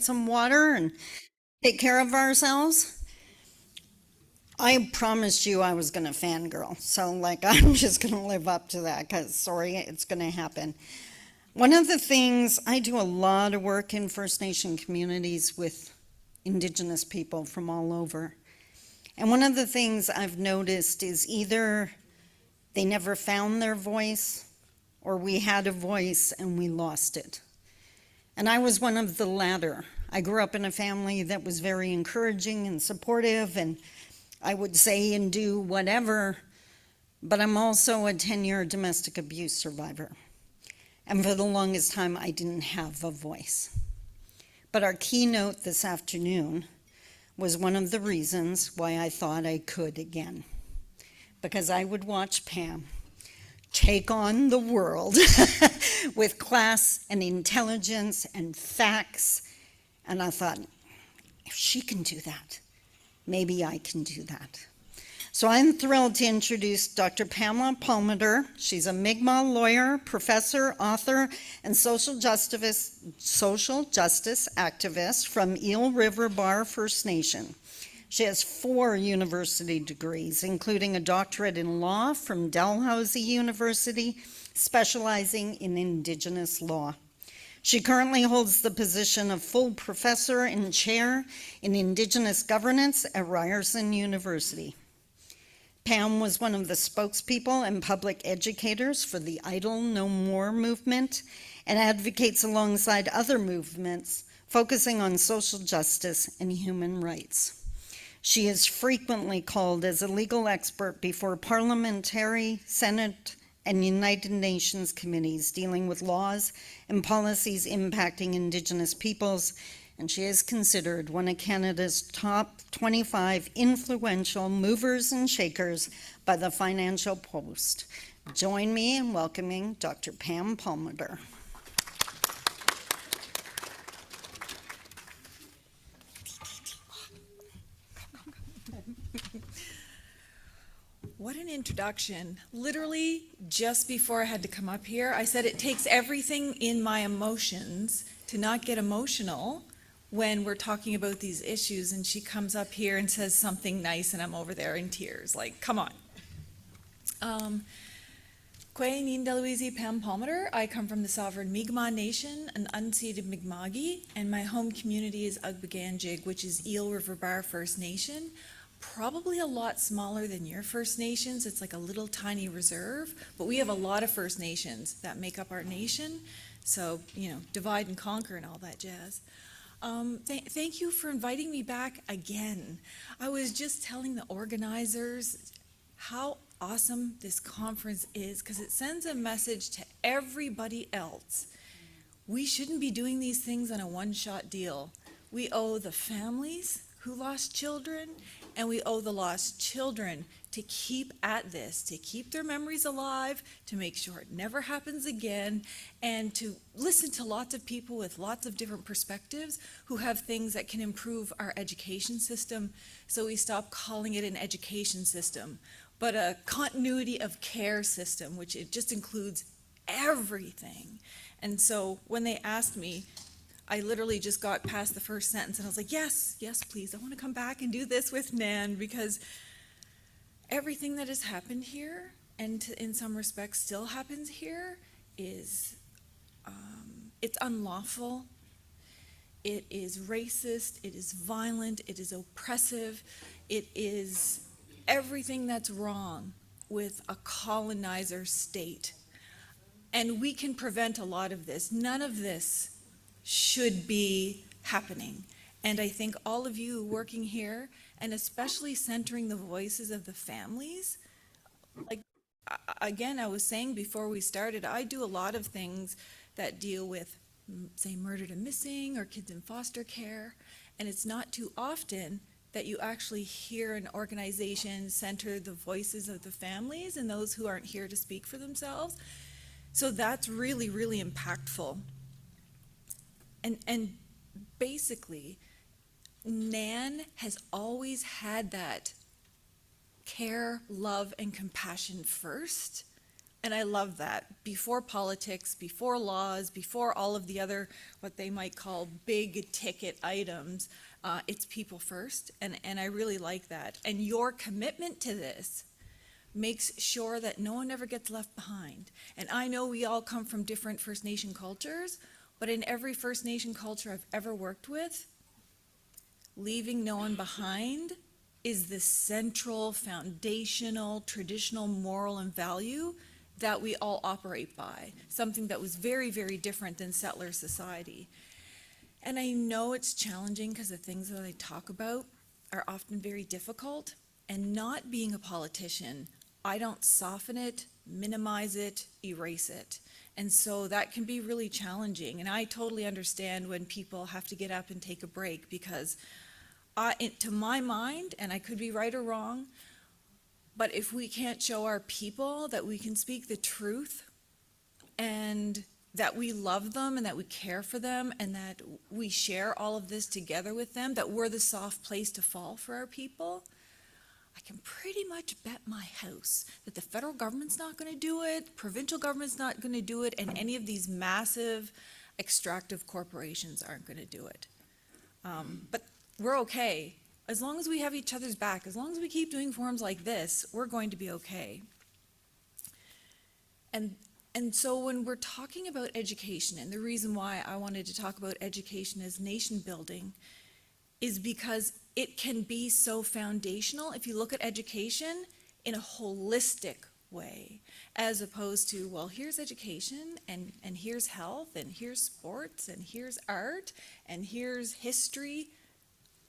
some water and take care of ourselves. I promised you I was going to fangirl. So, like, I'm just going to live up to that because, sorry, it's going to happen. One of the things, I do a lot of work in First Nation communities with Indigenous people from all over. And one of the things I've noticed is either they never found their voice or we had a voice and we lost it. And I was one of the latter. I grew up in a family that was very encouraging and supportive, and I would say and do whatever, but I'm also a 10-year domestic abuse survivor. And for the longest time, I didn't have a voice. But our keynote this afternoon was one of the reasons why I thought I could again. Because I would watch Pam take on the world with class and intelligence and facts. And I thought, if she can do that, maybe I can do that. So I'm thrilled to introduce Dr. Pamela Palmater. She's a Mi'kmaq lawyer, professor, author, and social justice activist from Eel River Bar First Nation. She has 4 university degrees, including a doctorate in law from Dalhousie University, specializing in Indigenous law. She currently holds the position of full professor and chair in Indigenous governance at Ryerson University. Pam was one of the spokespeople and public educators for the Idle No More movement and advocates alongside other movements focusing on social justice and human rights. She is frequently called as a legal expert before parliamentary, Senate, and United Nations committees dealing with laws and policies impacting Indigenous peoples, and she is considered one of Canada's top 25 influential movers and shakers by the Financial Post. Join me in welcoming Dr. Pam Palmater. What an introduction. Literally, just before I had to come up here, I said it takes everything in my emotions to not get emotional when we're talking about these issues, and she comes up here and says something nice and I'm over there in tears. Like, come on. Kwe Nin Deluizi Pam Palmater. I come from the sovereign Mi'kmaq Nation, an unceded Mi'kmaqi, and my home community is Ugbaganjig, which is Eel River Bar First Nation. Probably a lot smaller than your First Nations. It's like a little tiny reserve, but we have a lot of First Nations that make up our nation. So, you know, divide and conquer and all that jazz. Thank you for inviting me back again. I was just telling the organizers how awesome this conference is because it sends a message to everybody else. We shouldn't be doing these things on a one-shot deal. We owe the families who lost children, and we owe the lost children to keep at this, to keep their memories alive, to make sure it never happens again, and to listen to lots of people with lots of different perspectives who have things that can improve our education system, so we stop calling it an education system, but a continuity of care system, which it just includes everything. And so when they asked me, I literally just got past the first sentence and I was like, yes, yes, please. I want to come back and do this with Nan because everything that has happened here and in some respects still happens here is, it's unlawful. It is racist. It is violent. It is oppressive. It is everything that's wrong with a colonizer state. And we can prevent a lot of this. None of this should be happening. And I think all of you working here, and especially centering the voices of the families, like, again, I was saying before we started, I do a lot of things that deal with, say, murdered and missing or kids in foster care, and it's not too often that you actually hear an organization center the voices of the families and those who aren't here to speak for themselves. So that's really, really impactful. And basically, NAN has always had that care, love, and compassion first And I love that. Before politics, before laws, before all of the other, what they might call big ticket items, it's people first. And I really like that. And your commitment to this makes sure that no one ever gets left behind. And I know we all come from different First Nation cultures, but in every First Nation culture I've ever worked with, leaving no one behind is the central, foundational, traditional moral and value that we all operate by, something that was very, very different than settler society. And I know it's challenging because the things that I talk about are often very difficult, and not being a politician, I don't soften it, minimize it, erase it. And so that can be really challenging, and I totally understand when people have to get up and take a break, because to my mind, and I could be right or wrong, but if we can't show our people that we can speak the truth and that we love them and that we care for them and that we share all of this together with them, that we're the soft place to fall for our people, I can pretty much bet my house that the federal government's not going to do it, provincial government's not going to do it, and any of these massive extractive corporations aren't going to do it. But we're okay. As long as we have each other's back, as long as we keep doing forums like this, we're going to be okay. And so when we're talking about education, and the reason why I wanted to talk about education as nation building is because it can be so foundational if you look at education in a holistic way, as opposed to, well, here's education, and here's health, and here's sports, and here's art, and here's history.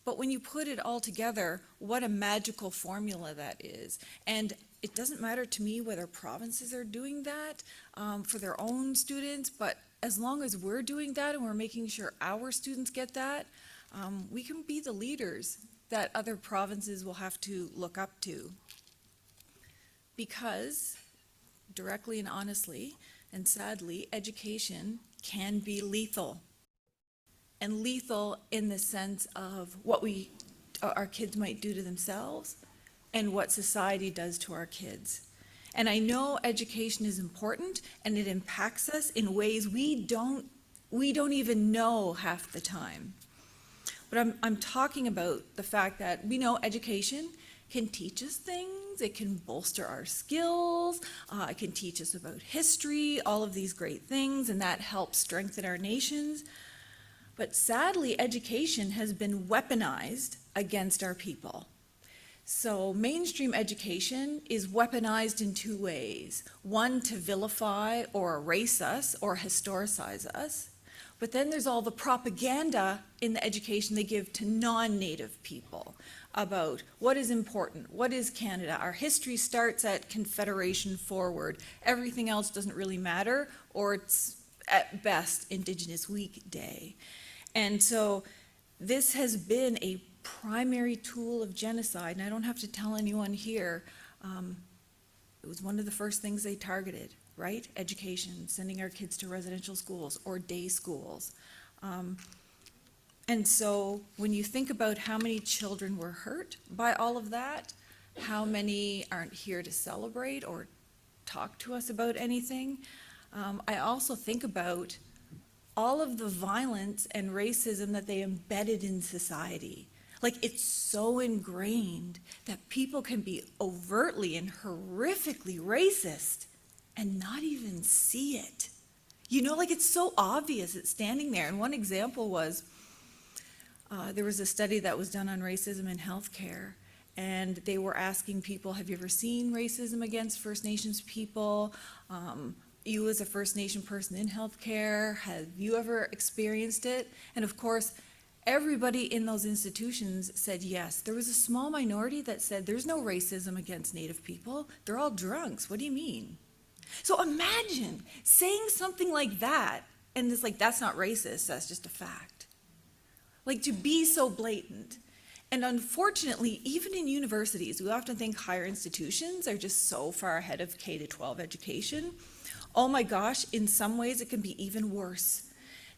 But when you put it all together, what a magical formula that is. And it doesn't matter to me whether provinces are doing that for their own students, but as long as we're doing that and we're making sure our students get that, we can be the leaders that other provinces will have to look up to. Because, directly and honestly, and sadly, education can be lethal. And lethal in the sense of what our kids might do to themselves and what society does to our kids. And I know education is important and it impacts us in ways we don't even know half the time. But I'm talking about the fact that we know education can teach us things, it can bolster our skills, it can teach us about history, all of these great things, and that helps strengthen our nations. But sadly, education has been weaponized against our people. So mainstream education is weaponized in two ways. One, to vilify or erase us or historicize us. But then there's all the propaganda in the education they give to non-Native people about what is important, what is Canada. Our history starts at Confederation forward. Everything else doesn't really matter, or it's at best Indigenous Week Day. And so this has been a primary tool of genocide, and I don't have to tell anyone here, it was one of the first things they targeted, right? Education, sending our kids to residential schools or day schools. And so when you think about how many children were hurt by all of that, how many aren't here to celebrate or talk to us about anything, I also think about all of the violence and racism that they embedded in society. Like, it's so ingrained that people can be overtly and horrifically racist and not even see it. You know, like, it's so obvious, it's standing there. And one example was, there was a study that was done on racism in healthcare, and they were asking people, have you ever seen racism against First Nations people? You as a First Nation person in healthcare, have you ever experienced it? And of course, everybody in those institutions said yes. There was a small minority that said there's no racism against Native people. They're all drunks. What do you mean? So imagine saying something like that, and it's like, that's not racist, that's just a fact. Like, to be so blatant. And unfortunately, even in universities, we often think higher institutions are just so far ahead of K-12 education. Oh my gosh, in some ways it can be even worse.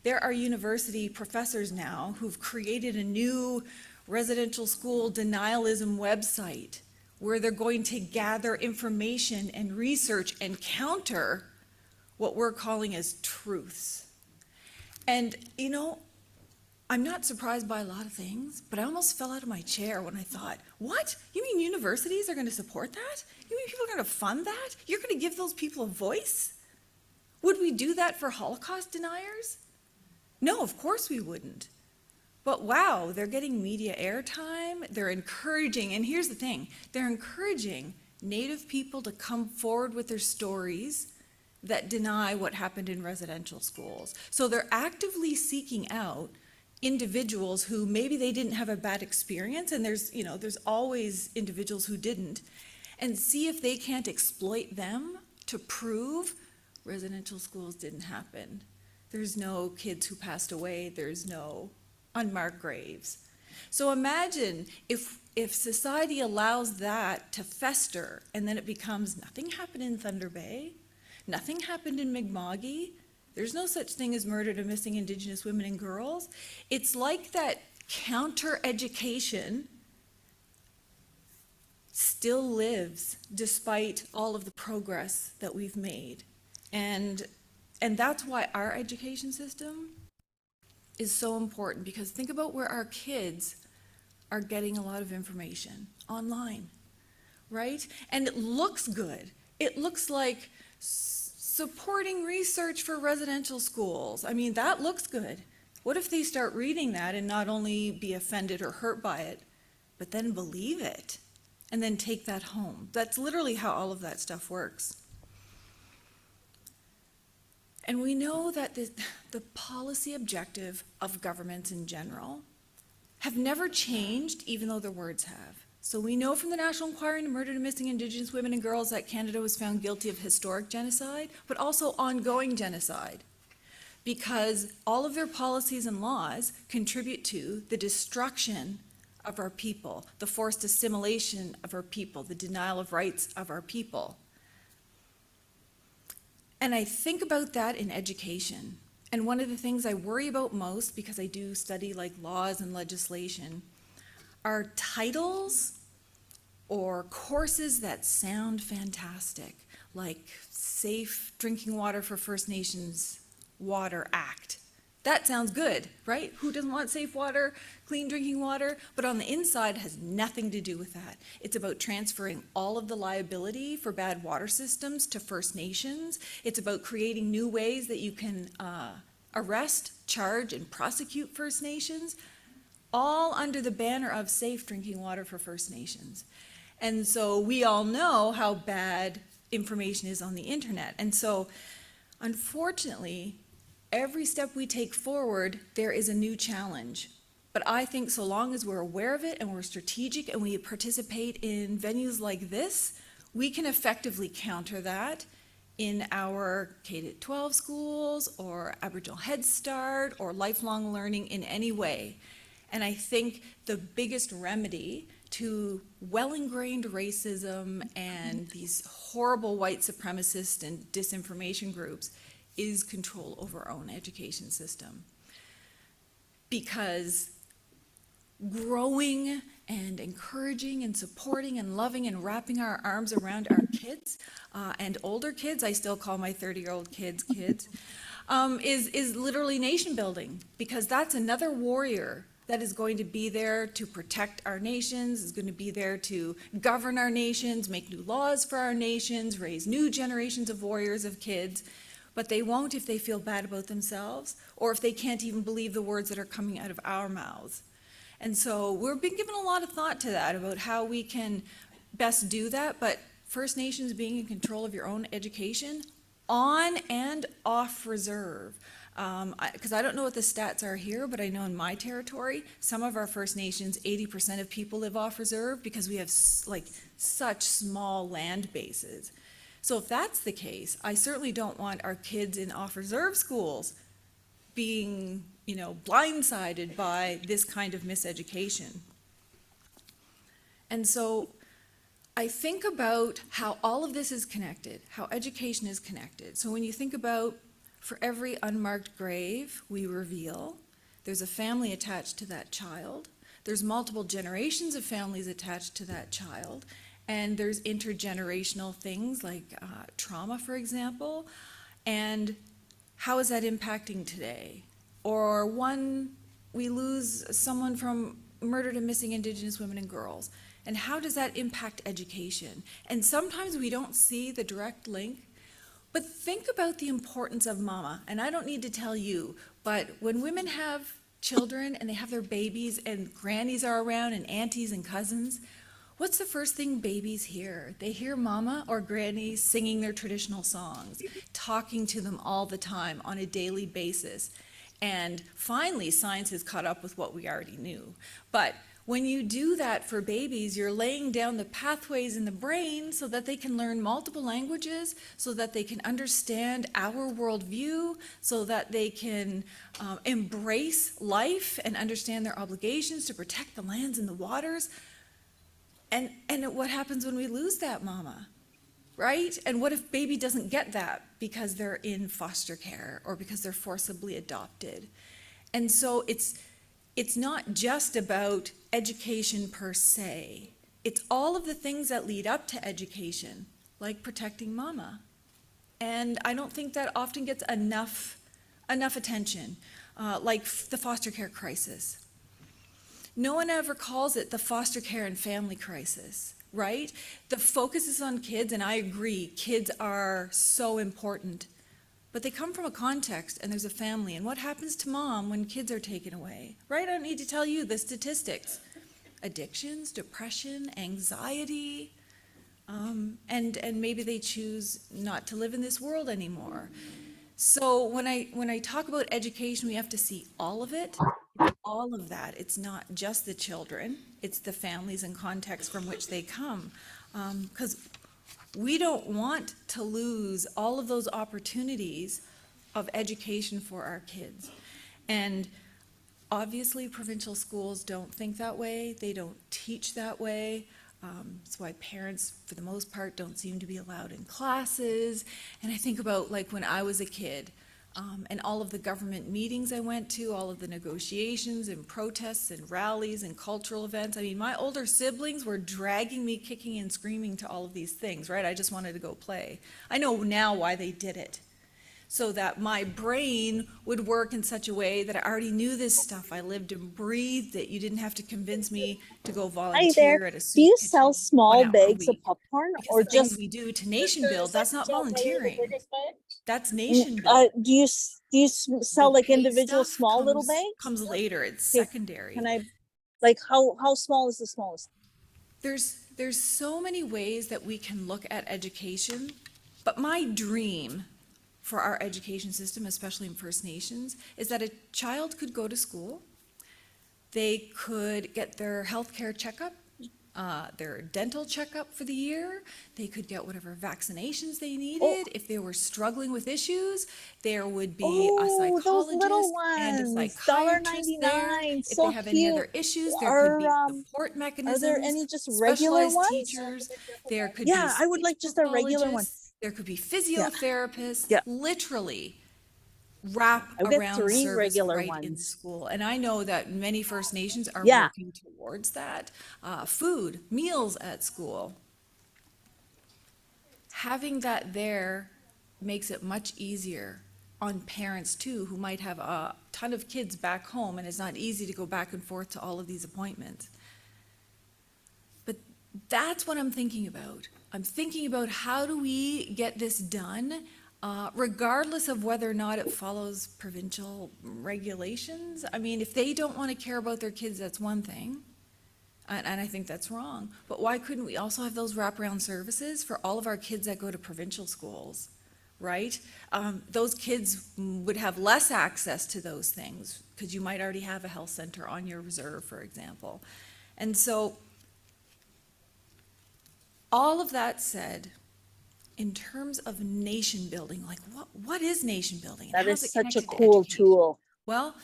There are university professors now who've created a new residential school denialism website where they're going to gather information and research and counter what we're calling as truths. And, you know, I'm not surprised by a lot of things, but I almost fell out of my chair when I thought, what? You mean universities are going to support that? You mean people are going to fund that? You're going to give those people a voice? Would we do that for Holocaust deniers? No, of course we wouldn't. But wow, they're getting media airtime. They're encouraging, and here's the thing, they're encouraging Native people to come forward with their stories that deny what happened in residential schools. So they're actively seeking out individuals who maybe they didn't have a bad experience, and there's always individuals who didn't, and see if they can't exploit them to prove residential schools didn't happen. There's no kids who passed away, there's no unmarked graves. So imagine if society allows that to fester, and then it becomes nothing happened in Thunder Bay, nothing happened in Mi'kma'ki, there's no such thing as murdered or missing Indigenous women and girls. It's like that counter-education still lives despite all of the progress that we've made. And that's why our education system is so important, because think about where our kids are getting a lot of information online, right? And it looks good. It looks like supporting research for residential schools. I mean, that looks good. What if they start reading that and not only be offended or hurt by it, but then believe it and then take that home? That's literally how all of that stuff works. And we know that the policy objective of governments in general have never changed, even though their words have. So we know from the National Inquiry into Murdered and Missing Indigenous Women and Girls that Canada was found guilty of historic genocide, but also ongoing genocide, because all of their policies and laws contribute to the destruction of our people, the forced assimilation of our people, the denial of rights of our people. And I think about that in education. And one of the things I worry about most, because I do study like laws and legislation, are titles or courses that sound fantastic, like Safe Drinking Water for First Nations Water Act. That sounds good, right? Who doesn't want safe water, clean drinking water? But on the inside has nothing to do with that. It's about transferring all of the liability for bad water systems to First Nations. It's about creating new ways that you can arrest, charge, and prosecute First Nations, all under the banner of safe drinking water for First Nations. And so we all know how bad information is on the internet. And so, unfortunately, every step we take forward, there is a new challenge. But I think so long as we're aware of it and we're strategic and we participate in venues like this, we can effectively counter that in our K-12 schools or Aboriginal Head Start or lifelong learning in any way. And I think the biggest remedy to well-ingrained racism and these horrible white supremacist and disinformation groups is control over our own education system. Because growing and encouraging and supporting and loving and wrapping our arms around our kids and older kids, I still call my 30-year-old kids, is literally nation building, because that's another warrior that is going to be there to protect our nations, is going to be there to govern our nations, make new laws for our nations, raise new generations of warriors of kids. But they won't if they feel bad about themselves, or if they can't even believe the words that are coming out of our mouths. And so we've been given a lot of thought to that, about how we can best do that. But First Nations being in control of your own education, on and off reserve. Because I don't know what the stats are here, but I know in my territory, some of our First Nations, 80% of people live off reserve because we have like such small land bases. So if that's the case, I certainly don't want our kids in off-reserve schools being, blindsided by this kind of miseducation. And so I think about how all of this is connected, how education is connected. So when you think about, for every unmarked grave we reveal, there's a family attached to that child. There's multiple generations of families attached to that child. and there's intergenerational things like trauma, for example, and how is that impacting today? Or we lose someone from murdered and missing Indigenous women and girls, and how does that impact education? And sometimes we don't see the direct link, but think about the importance of mama. And I don't need to tell you, but when women have children and they have their babies and grannies are around and aunties and cousins, what's the first thing babies hear? They hear mama or granny singing their traditional songs, talking to them all the time on a daily basis. And finally, science has caught up with what we already knew. But when you do that for babies, you're laying down the pathways in the brain so that they can learn multiple languages, so that they can understand our worldview, so that they can embrace life and understand their obligations to protect the lands and the waters. And what happens when we lose that mama, right? And what if baby doesn't get that because they're in foster care or because they're forcibly adopted? And so it's not just about education per se. It's all of the things that lead up to education, like protecting mama. And I don't think that often gets enough attention, like the foster care crisis. No one ever calls it the foster care and family crisis, right? The focus is on kids, and I agree, kids are so important. But they come from a context, and there's a family. And what happens to mom when kids are taken away, right? I don't need to tell you the statistics. Addictions, depression, anxiety, and maybe they choose not to live in this world anymore. So when I talk about education, we have to see all of it, all of that. It's not just the children, it's the families and contexts from which they come. Because we don't want to lose all of those opportunities of education for our kids. And obviously, provincial schools don't think that way. They don't teach that way. That's why parents, for the most part, don't seem to be allowed in classes. And I think about like when I was a kid, and all of the government meetings I went to, all of the negotiations and protests and rallies and cultural events. I mean, my older siblings were dragging me kicking and screaming to all of these things, right? I just wanted to go play. I know now why they did it. So that my brain would work in such a way that I already knew this stuff. I lived and breathed it. You didn't have to convince me to go Hi there. volunteer at a Do soup you kitchen sell small 1 hour a bags of week. popcorn Because or the things just we do to nation build, that's not volunteering. That's nation uh, build. do you The sell like paid individual stuff small little bags? comes later. It's Okay, secondary. can I like how small is the smallest? There's so many ways that we can look at education, but my dream for our education system, especially in First Nations, is that a child could go to school, they could get their healthcare checkup, their dental checkup for the year, they could get whatever vaccinations they needed. If they were struggling with issues, there would be a Oh, those little psychologist and a ones, psychiatrist there. $1.99, If they so have any cute. other issues, there could Are be um support are there mechanisms, any just regular specialized ones? teachers, there could be Yeah, I would speech like just a regular one. pathologists, there could be Yeah, physiotherapists, yeah. literally wrap I would get around 3 service regular right in ones. school. And I know that many First Nations are Yeah, working towards that. Food, meals at school. Having that there makes it much easier on parents too, who might have a ton of kids back home, and it's not easy to go back and forth to all of these appointments. But that's what I'm thinking about. I'm thinking about how do we get this done, regardless of whether or not it follows provincial regulations. I mean, if they don't want to care about their kids, that's one thing. And I think that's wrong. But why couldn't we also have those wraparound services for all of our kids that go to provincial schools, right? Those kids would have less access to those things because you might already have a health center on your reserve, for example. And so all of that said, in terms of nation building, like what is nation building and that how is is it such a connected to cool education? tool. Well,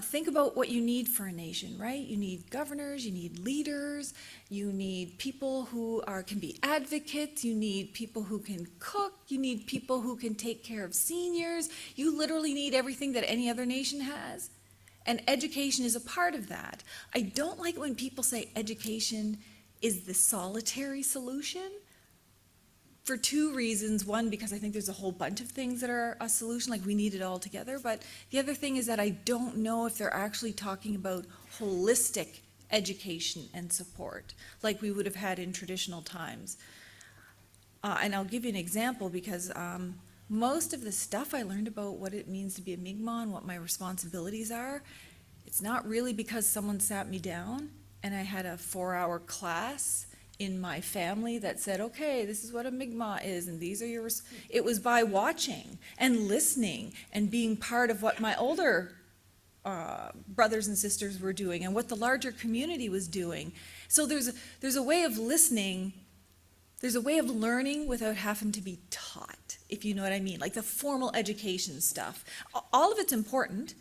think about what you need for a nation, right? You need governors, you need leaders, you need people who can be advocates, you need people who can cook, you need people who can take care of seniors. You literally need everything that any other nation has. And education is a part of that. I don't like when people say education is the solitary solution for two reasons. One, because I think there's a whole bunch of things that are a solution, like we need it all together. But the other thing is that I don't know if they're actually talking about holistic education and support, like we would have had in traditional times. And I'll give you an example because most of the stuff I learned about what it means to be a Mi'kmaq and what my responsibilities are, it's not really because someone sat me down and I had a 4-hour class in my family that said, okay, this is what a Mi'kmaq is and these are your, it was by watching and listening and being part of what my older brothers and sisters were doing and what the larger community was doing. So there's a way of listening, there's a way of learning without having to be taught, if you know what I mean, like the formal education stuff. All of it's important,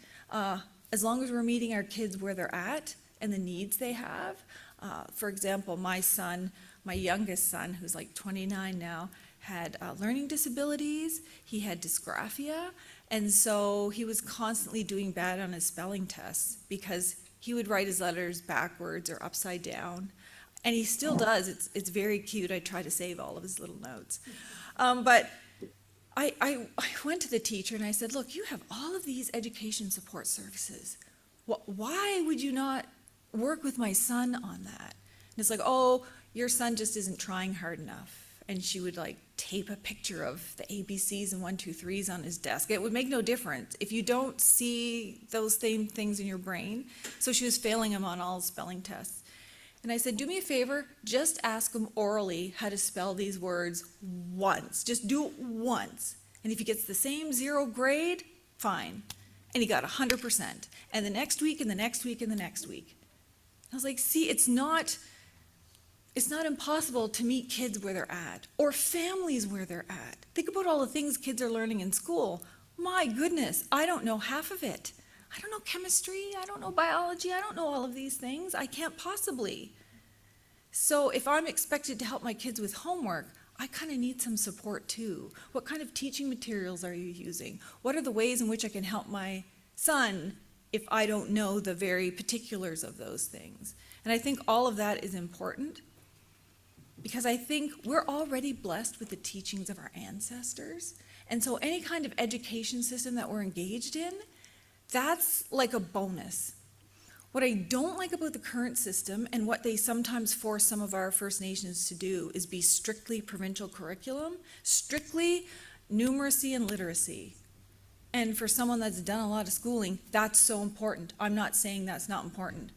as long as we're meeting our kids where they're at and the needs they have. For example, my son, my youngest son, who's like 29 now, had learning disabilities, he had dysgraphia, and so he was constantly doing bad on his spelling tests because he would write his letters backwards or upside down. And he still does. It's very cute. I try to save all of his little notes. But I went to the teacher and I said, look, you have all of these education support services. Why would you not work with my son on that? And it's like, oh, your son just isn't trying hard enough. And she would like tape a picture of the ABCs and 1, 2, 3s on his desk. It would make no difference if you don't see those same things in your brain. So she was failing him on all spelling tests. And I said, do me a favor, just ask him orally how to spell these words once. Just do it once. And if he gets the same 0 grade, fine. And he got 100%. And the next week, and the next week, and the next week. I was like, see, it's not impossible to meet kids where they're at, or families where they're at. Think about all the things kids are learning in school. My goodness, I don't know half of it. I don't know chemistry, I don't know biology, I don't know all of these things. I can't possibly. So if I'm expected to help my kids with homework, I kind of need some support too. What kind of teaching materials are you using? What are the ways in which I can help my son if I don't know the very particulars of those things? And I think all of that is important because I think we're already blessed with the teachings of our ancestors. And so any kind of education system that we're engaged in, that's like a bonus. What I don't like about the current system and what they sometimes force some of our First Nations to do is be strictly provincial curriculum, strictly numeracy and literacy. And for someone that's done a lot of schooling, that's so important. I'm not saying that's not important.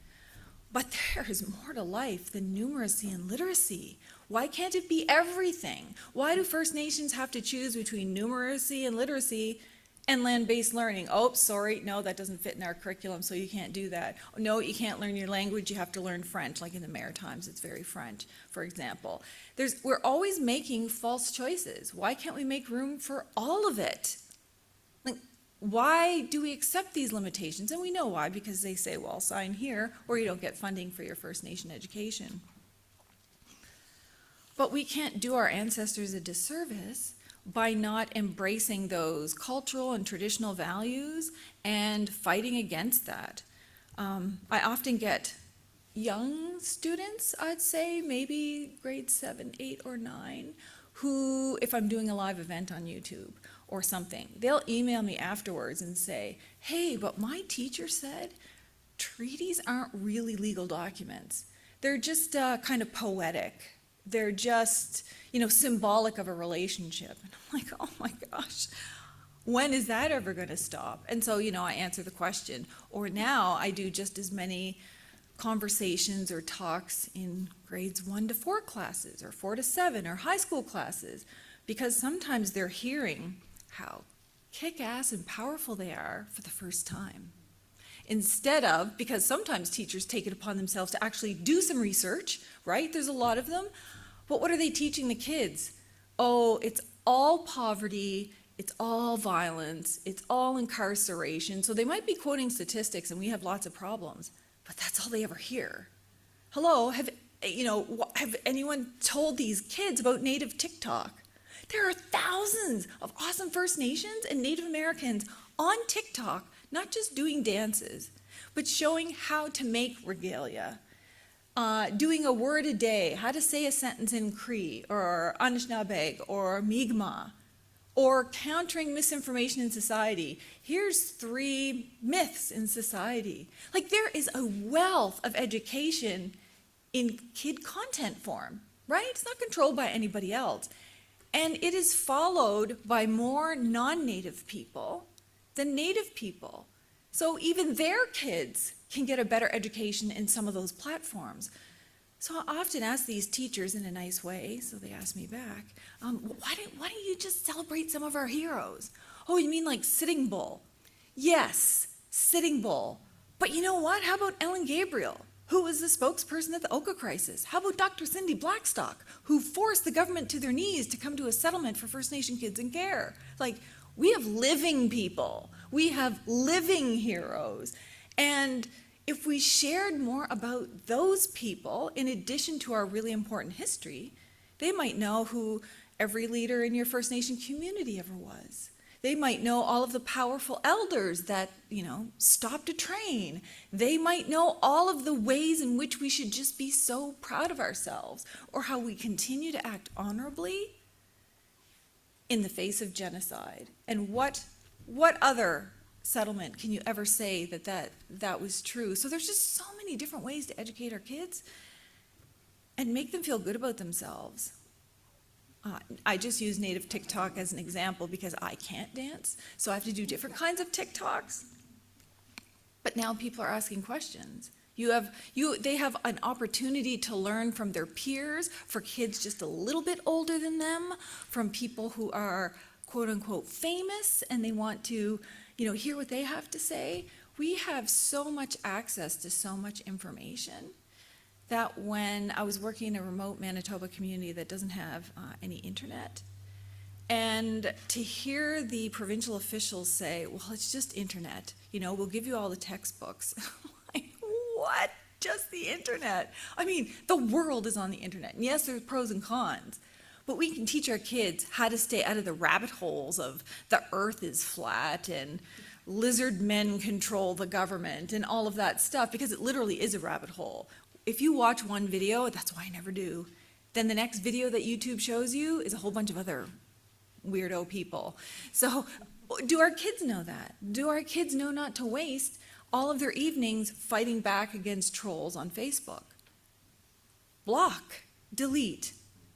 But there is more to life than numeracy and literacy. Why can't it be everything? Why do First Nations have to choose between numeracy and literacy and land-based learning? Oh, sorry, no, that doesn't fit in our curriculum, so you can't do that. No, you can't learn your language, you have to learn French, like in the Maritimes, it's very French, for example. We're always making false choices. Why can't we make room for all of it? Like, why do we accept these limitations? And we know why, because they say, well, sign here, or you don't get funding for your First Nation education. But we can't do our ancestors a disservice by not embracing those cultural and traditional values and fighting against that. I often get young students, I'd say, maybe grade 7, 8, or 9, who, if I'm doing a live event on YouTube or something, they'll email me afterwards and say, hey, but my teacher said treaties aren't really legal documents. They're just kind of poetic. They're just, symbolic of a relationship. And I'm like, oh my gosh, when is that ever going to stop? And so, I answer the question. Or now I do just as many conversations or talks in grades 1 to 4 classes, or 4 to 7, or high school classes, because sometimes they're hearing how kick-ass and powerful they are for the first time. Instead of, because sometimes teachers take it upon themselves to actually do some research, right? There's a lot of them. But what are they teaching the kids? Oh, it's all poverty, it's all violence, it's all incarceration. So they might be quoting statistics and we have lots of problems, but that's all they ever hear. Hello, have anyone told these kids about native TikTok? There are thousands of awesome First Nations and Native Americans on TikTok, not just doing dances, but showing how to make regalia, doing a word a day, how to say a sentence in Cree or Anishinaabe or Mi'kmaq, or countering misinformation in society. Here's 3 myths in society. Like, there is a wealth of education in kid content form, right? It's not controlled by anybody else. And it is followed by more non-native people than native people. So even their kids can get a better education in some of those platforms. So I often ask these teachers in a nice way, so they ask me back, why don't you just celebrate some of our heroes? Oh, you mean like Sitting Bull? Yes, Sitting Bull. But you know what? How about Ellen Gabriel, who was the spokesperson at the Oka crisis? How about Dr. Cindy Blackstock, who forced the government to their knees to come to a settlement for First Nation kids in care? Like, we have living people. We have living heroes. And if we shared more about those people, in addition to our really important history, they might know who every leader in your First Nation community ever was. They might know all of the powerful elders that, stopped a train. They might know all of the ways in which we should just be so proud of ourselves, or how we continue to act honorably in the face of genocide. And what other settlement can you ever say that was true? So there's just so many different ways to educate our kids and make them feel good about themselves. I just use native TikTok as an example because I can't dance, so I have to do different kinds of TikToks. But now people are asking questions. They have an opportunity to learn from their peers, for kids just a little bit older than them, from people who are quote unquote famous, and they want to hear what they have to say. We have so much access to so much information that when I was working in a remote Manitoba community that doesn't have any internet, and to hear the provincial officials say, well, it's just internet, we'll give you all the textbooks. Like, what? Just the internet? I mean, the world is on the internet. And yes, there's pros and cons, but we can teach our kids how to stay out of the rabbit holes of the earth is flat and lizard men control the government and all of that stuff, because it literally is a rabbit hole. If you watch one video, that's why I never do, then the next video that YouTube shows you is a whole bunch of other weirdo people. So do our kids know that? Do our kids know not to waste all of their evenings fighting back against trolls on Facebook? Block, delete.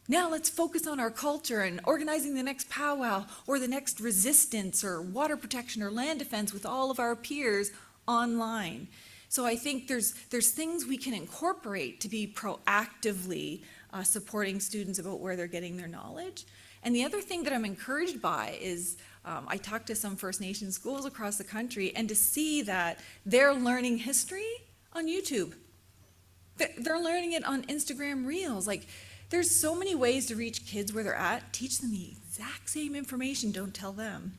Now let's focus on our culture and organizing the next powwow or the next resistance or water protection or land defense with all of our peers online. So I think there's things we can incorporate to be proactively supporting students about where they're getting their knowledge. And the other thing that I'm encouraged by is I talked to some First Nation schools across the country, and to see that they're learning history on YouTube. They're learning it on Instagram Reels. Like, there's so many ways to reach kids where they're at. Teach them the exact same information, don't tell them.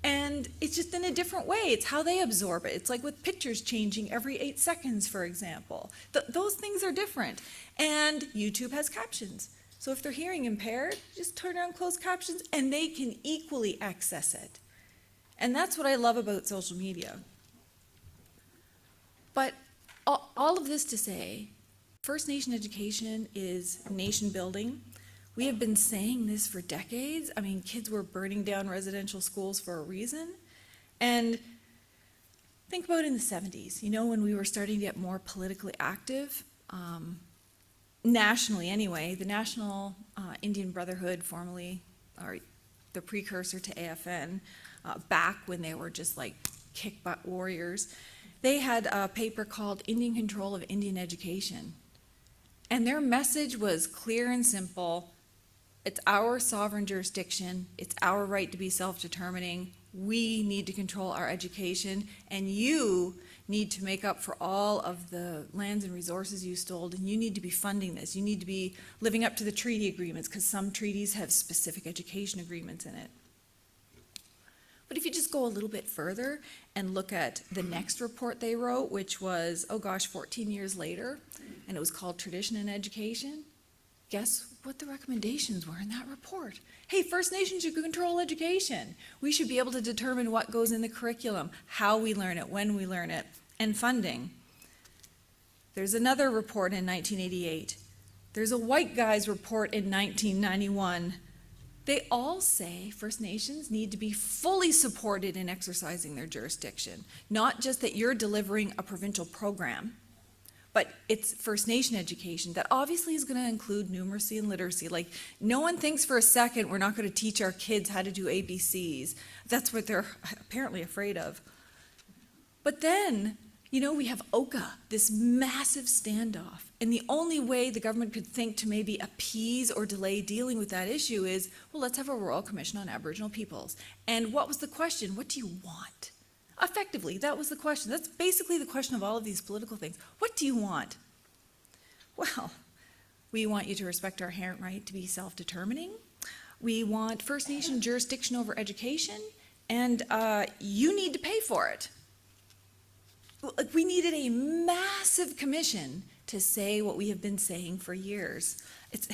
And it's just in a different way. It's how they absorb it. It's like with pictures changing every 8 seconds, for example. Those things are different. And YouTube has captions. So if they're hearing impaired, just turn on closed captions and they can equally access it. And that's what I love about social media. But all of this to say, First Nation education is nation building. We have been saying this for decades. I mean, kids were burning down residential schools for a reason. And think about in the 70s, when we were starting to get more politically active, nationally anyway, the National Indian Brotherhood, formerly, or the precursor to AFN, back when they were just like kick-butt warriors, they had a paper called Indian Control of Indian Education. And their message was clear and simple. It's our sovereign jurisdiction. It's our right to be self-determining. We need to control our education, and you need to make up for all of the lands and resources you stole, and you need to be funding this. You need to be living up to the treaty agreements, because some treaties have specific education agreements in it. But if you just go a little bit further and look at the next report they wrote, which was, 14 years later, and it was called Tradition in Education, guess what the recommendations were in that report? Hey, First Nations should control education. We should be able to determine what goes in the curriculum, how we learn it, when we learn it, and funding. There's another report in 1988. There's a white guy's report in 1991. They all say First Nations need to be fully supported in exercising their jurisdiction. Not just that you're delivering a provincial program, but it's First Nation education that obviously is going to include numeracy and literacy. Like, no one thinks for a second we're not going to teach our kids how to do ABCs. That's what they're apparently afraid of. But then, you know, we have OCA, this massive standoff. And the only way the government could think to maybe appease or delay dealing with that issue is, well, let's have a Royal Commission on Aboriginal Peoples. And what was the question? What do you want? Effectively, that was the question. That's basically the question of all of these political things. What do you want? Well, we want you to respect our inherent right to be self-determining. We want First Nation jurisdiction over education, and you need to pay for it. We needed a massive commission to say what we have been saying for years. It's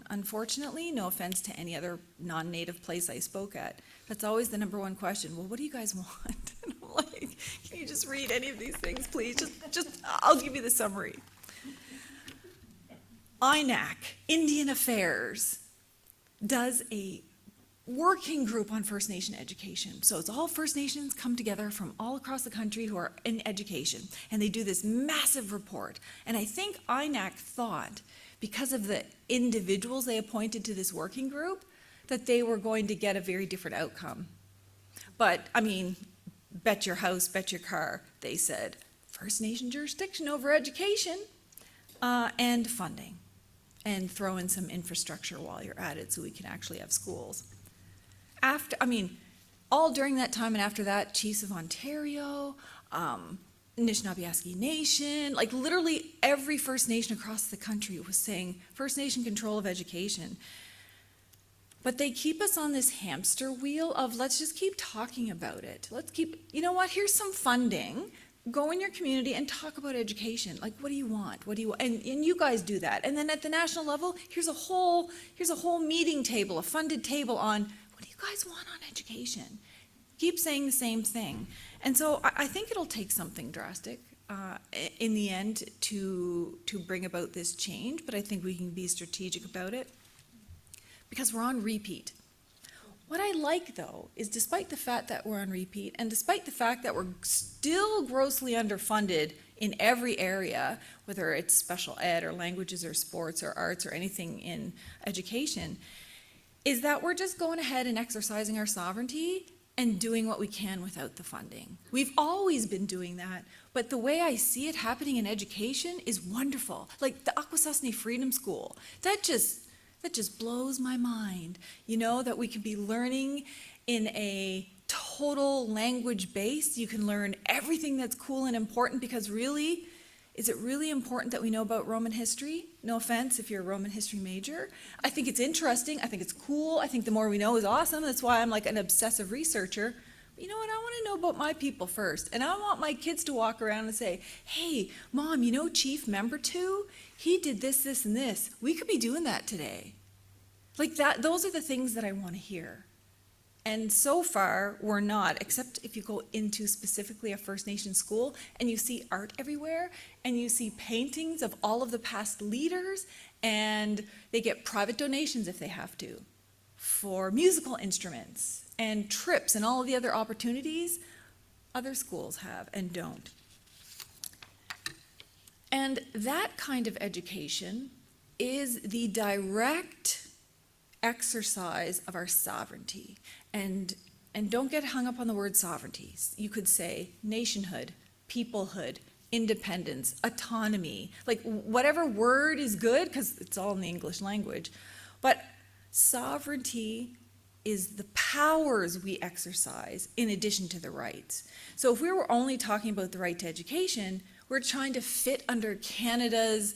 unfortunately, no offense to any other non-native place I spoke at, that's always the number one question. Well, what do you guys want? And I'm like, can you just read any of these things, please? Just I'll give you the summary. INAC, Indian Affairs, does a working group on First Nation education. So it's all First Nations come together from all across the country who are in education, and they do this massive report. And I think INAC thought, because of the individuals they appointed to this working group, that they were going to get a very different outcome. But, I mean, bet your house, bet your car, they said, First Nation jurisdiction over education and funding, and throw in some infrastructure while you're at it so we can actually have schools. All during that time and after that, Chiefs of Ontario, Anishinaabe Nation, like literally every First Nation across the country was saying First Nation control of education. But they keep us on this hamster wheel of let's just keep talking about it. Let's keep, you know what, here's some funding. Go in your community and talk about education. Like, what do you want? What do you want? And you guys do that. And then at the national level, here's a whole meeting table, a funded table on what do you guys want on education? Keep saying the same thing. And so I think it'll take something drastic in the end to bring about this change, but I think we can be strategic about it because we're on repeat. What I like, though, is despite the fact that we're on repeat and despite the fact that we're still grossly underfunded in every area, whether it's special ed or languages or sports or arts or anything in education, is that we're just going ahead and exercising our sovereignty and doing what we can without the funding. We've always been doing that, but the way I see it happening in education is wonderful. Like the Akwesasne Freedom School, that just blows my mind, you know, that we can be learning in a total language base. You can learn everything that's cool and important because really, is it really important that we know about Roman history? No offense if you're a Roman history major. I think it's interesting. I think it's cool. I think the more we know is awesome. That's why I'm like an obsessive researcher. But you know what? I want to know about my people first. And I want my kids to walk around and say, hey, Mom, you know Chief Member 2? He did this, this, and this. We could be doing that today. Like that, those are the things that I want to hear. And so far, we're not, except if you go into specifically a First Nation school and you see art everywhere and you see paintings of all of the past leaders and they get private donations if they have to for musical instruments and trips and all of the other opportunities other schools have and don't. And that kind of education is the direct exercise of our sovereignty. And don't get hung up on the word sovereignty. You could say nationhood, peoplehood, independence, autonomy, like whatever word is good, because it's all in the English language. But sovereignty is the powers we exercise in addition to the rights. So if we were only talking about the right to education, we're trying to fit under Canada's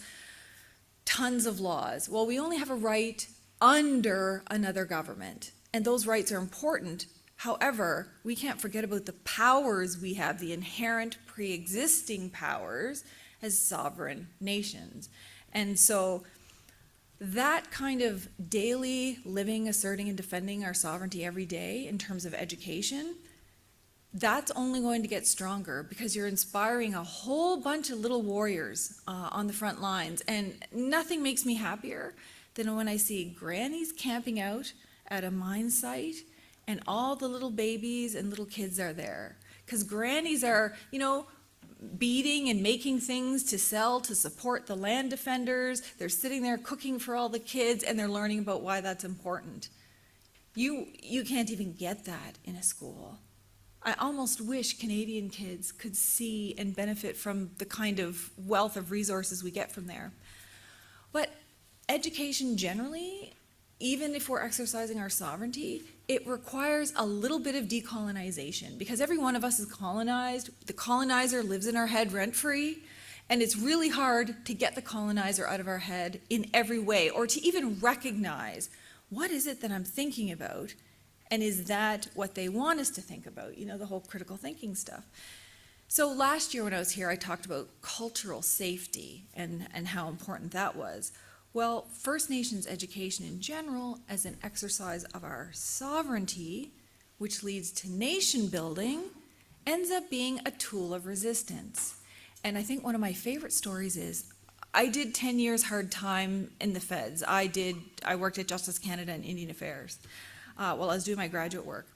tons of laws. Well, we only have a right under another government, and those rights are important. However, we can't forget about the powers we have, the inherent pre-existing powers as sovereign nations. And so that kind of daily living, asserting, and defending our sovereignty every day in terms of education that's only going to get stronger because you're inspiring a whole bunch of little warriors on the front lines. And nothing makes me happier than when I see grannies camping out at a mine site and all the little babies and little kids are there. Because grannies are, beating and making things to sell to support the land defenders. They're sitting there cooking for all the kids and they're learning about why that's important. You can't even get that in a school. I almost wish Canadian kids could see and benefit from the kind of wealth of resources we get from there. But education generally, even if we're exercising our sovereignty, it requires a little bit of decolonization because every one of us is colonized. The colonizer lives in our head rent-free, and it's really hard to get the colonizer out of our head in every way or to even recognize what is it that I'm thinking about. And is that what they want us to think about? The whole critical thinking stuff. So last year when I was here, I talked about cultural safety and how important that was. Well, First Nations education in general as an exercise of our sovereignty, which leads to nation building, ends up being a tool of resistance. And I think one of my favorite stories is I did 10 years hard time in the feds. I worked at Justice Canada and Indian Affairs while I was doing my graduate work.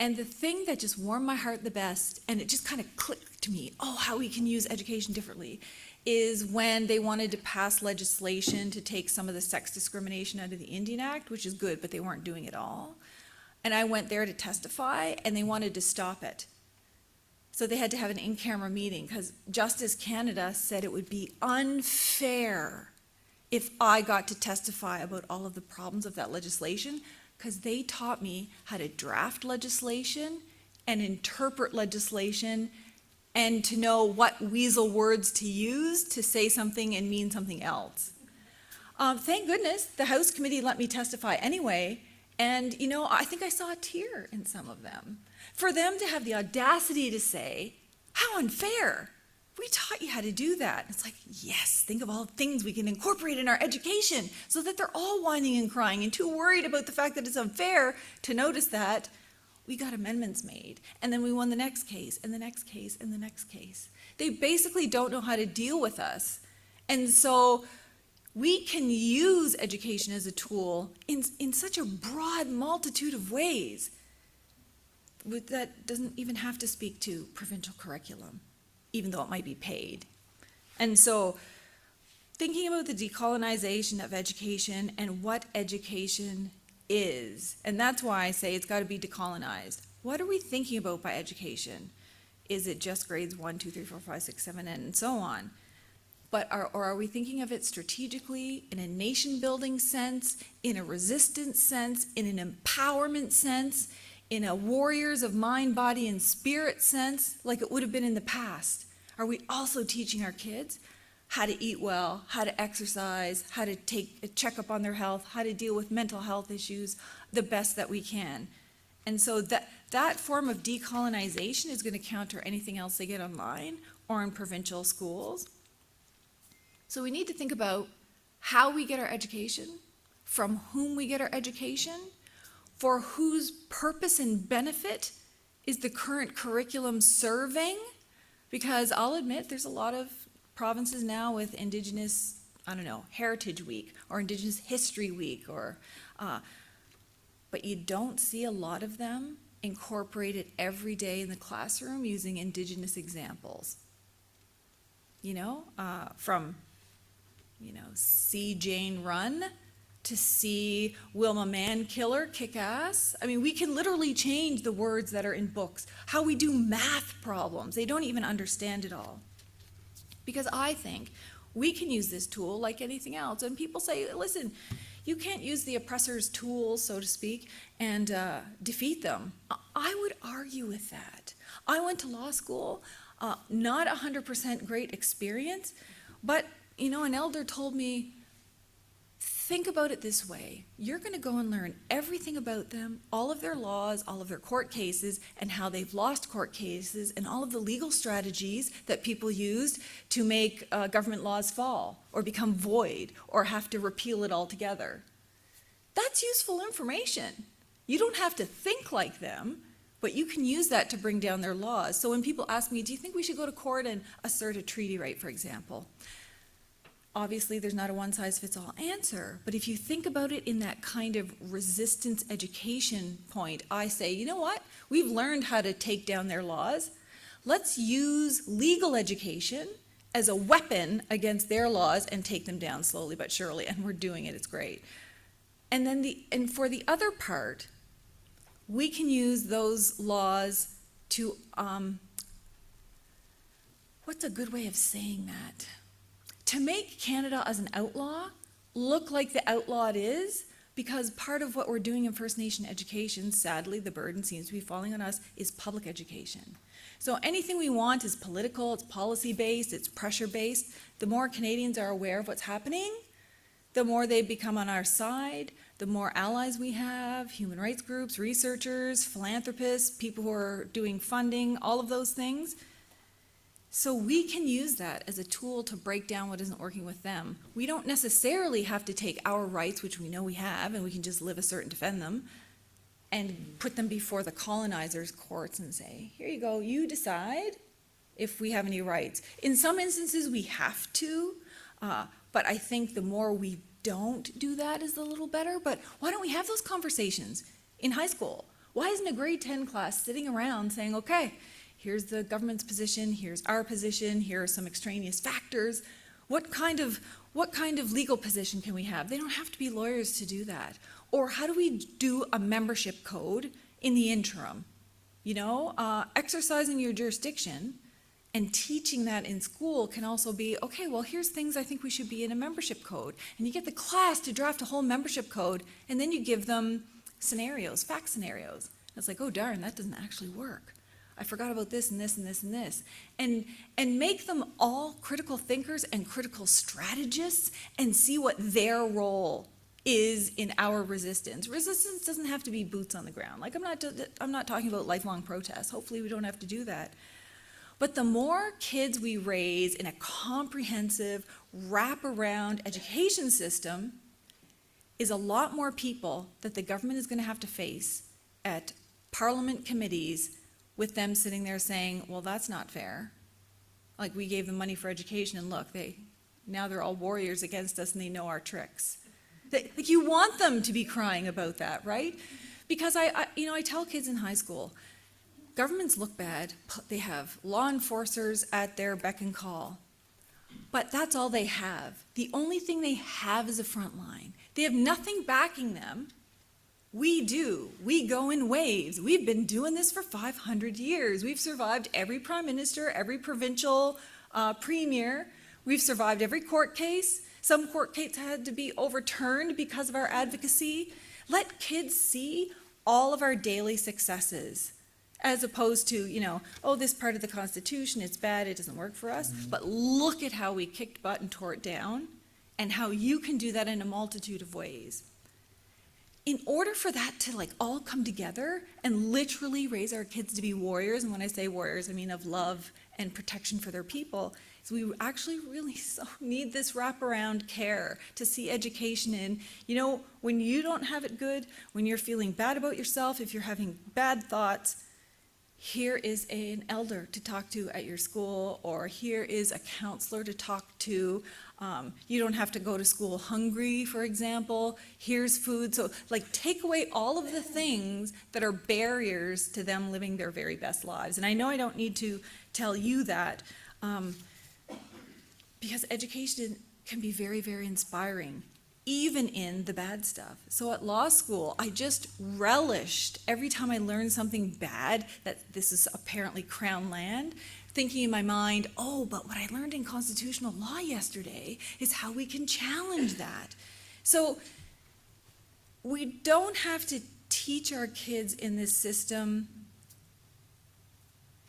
And the thing that just warmed my heart the best, and it just kind of clicked to me, how we can use education differently, is when they wanted to pass legislation to take some of the sex discrimination out of the Indian Act, which is good, but they weren't doing it all. And I went there to testify, and they wanted to stop it. So they had to have an in-camera meeting, because Justice Canada said it would be unfair if I got to testify about all of the problems of that legislation, because they taught me how to draft legislation and interpret legislation and to know what weasel words to use to say something and mean something else. Thank goodness the House committee let me testify anyway, and I think I saw a tear in some of them. For them to have the audacity to say, how unfair, we taught you how to do that. It's like, yes, think of all the things we can incorporate in our education so that they're all whining and crying and too worried about the fact that it's unfair to notice that. We got amendments made, and then we won the next case, and the next case, and the next case. They basically don't know how to deal with us. And so we can use education as a tool in such a broad multitude of ways that doesn't even have to speak to provincial curriculum, even though it might be paid. And so thinking about the decolonization of education and what education is, and that's why I say it's got to be decolonized. What are we thinking about by education? Is it just grades 1, 2, 3, 4, 5, 6, 7, and so on? But are we thinking of it strategically, in a nation building sense, in a resistance sense, in an empowerment sense, in a warriors of mind, body, and spirit sense, like it would have been in the past? Are we also teaching our kids how to eat well, how to exercise, how to take a checkup on their health, how to deal with mental health issues the best that we can? And so that form of decolonization is going to counter anything else they get online or in provincial schools. So we need to think about how we get our education, from whom we get our education, for whose purpose and benefit is the current curriculum serving? Because I'll admit there's a lot of provinces now with Indigenous, Heritage Week or Indigenous History Week, but you don't see a lot of them incorporated every day in the classroom using Indigenous examples. From see Jane run to see Wilma Mankiller kick ass. We can literally change the words that are in books. How we do math problems, they don't even understand it all. Because I think we can use this tool like anything else. And people say, listen, you can't use the oppressor's tools, so to speak, and defeat them. I would argue with that. I went to law school, not 100% great experience, but an elder told me, think about it this way. You're going to go and learn everything about them, all of their laws, all of their court cases, and how they've lost court cases, and all of the legal strategies that people used to make government laws fall or become void or have to repeal it altogether. That's useful information. You don't have to think like them, but you can use that to bring down their laws. So when people ask me, do you think we should go to court and assert a treaty right, for example? Obviously, there's not a one-size-fits-all answer, but if you think about it in that kind of resistance education point, I say, you know what? We've learned how to take down their laws. Let's use legal education as a weapon against their laws and take them down slowly but surely, and we're doing it, it's great. And then for the other part, we can use those laws to, what's a good way of saying that? To make Canada as an outlaw look like the outlaw it is, because part of what we're doing in First Nation education, sadly, the burden seems to be falling on us, is public education. So anything we want is political, it's policy-based, it's pressure-based. The more Canadians are aware of what's happening, the more they become on our side, the more allies we have, human rights groups, researchers, philanthropists, people who are doing funding, all of those things. So we can use that as a tool to break down what isn't working with them. We don't necessarily have to take our rights, which we know we have, and we can just live assert and defend them, and put them before the colonizers' courts and say, here you go, you decide if we have any rights. In some instances, we have to, but I think the more we don't do that is a little better. But why don't we have those conversations in high school? Why isn't a grade 10 class sitting around saying, okay, here's the government's position, here's our position, here are some extraneous factors. What kind of legal position can we have? They don't have to be lawyers to do that. Or how do we do a membership code in the interim? You know, exercising your jurisdiction and teaching that in school can also be, okay, well, here's things I think we should be in a membership code. And you get the class to draft a whole membership code, and then you give them scenarios, fact scenarios. And it's like, oh darn, that doesn't actually work. I forgot about this and this and this and this. And make them all critical thinkers and critical strategists and see what their role is in our resistance. Resistance doesn't have to be boots on the ground. Like I'm not talking about lifelong protests. Hopefully we don't have to do that. But the more kids we raise in a comprehensive, wrap-around education system is a lot more people that the government is going to have to face at parliament committees with them sitting there saying, well, that's not fair. Like we gave them money for education and look, now they're all warriors against us and they know our tricks. Like you want them to be crying about that, right? Because I tell kids in high school, governments look bad. They have law enforcers at their beck and call, but that's all they have. The only thing they have is a front line. They have nothing backing them. We do. We go in waves. We've been doing this for 500 years. We've survived every prime minister, every provincial premier. We've survived every court case. Some court cases had to be overturned because of our advocacy. Let kids see all of our daily successes, as opposed to, oh, this part of the Constitution, it's bad, it doesn't work for us. But look at how we kicked butt and tore it down, and how you can do that in a multitude of ways. In order for that to all come together and literally raise our kids to be warriors, and when I say warriors, I mean of love and protection for their people, is we actually really so need this wraparound care to see education in, when you don't have it good, when you're feeling bad about yourself, if you're having bad thoughts, here is an elder to talk to at your school, or here is a counselor to talk to. You don't have to go to school hungry, for example. Here's food. So take away all of the things that are barriers to them living their very best lives. And I know I don't need to tell you that, because education can be very, very inspiring, even in the bad stuff. So at law school, I just relished every time I learned something bad, that this is apparently Crown land, thinking in my mind, oh, but what I learned in constitutional law yesterday is how we can challenge that. So we don't have to teach our kids in this system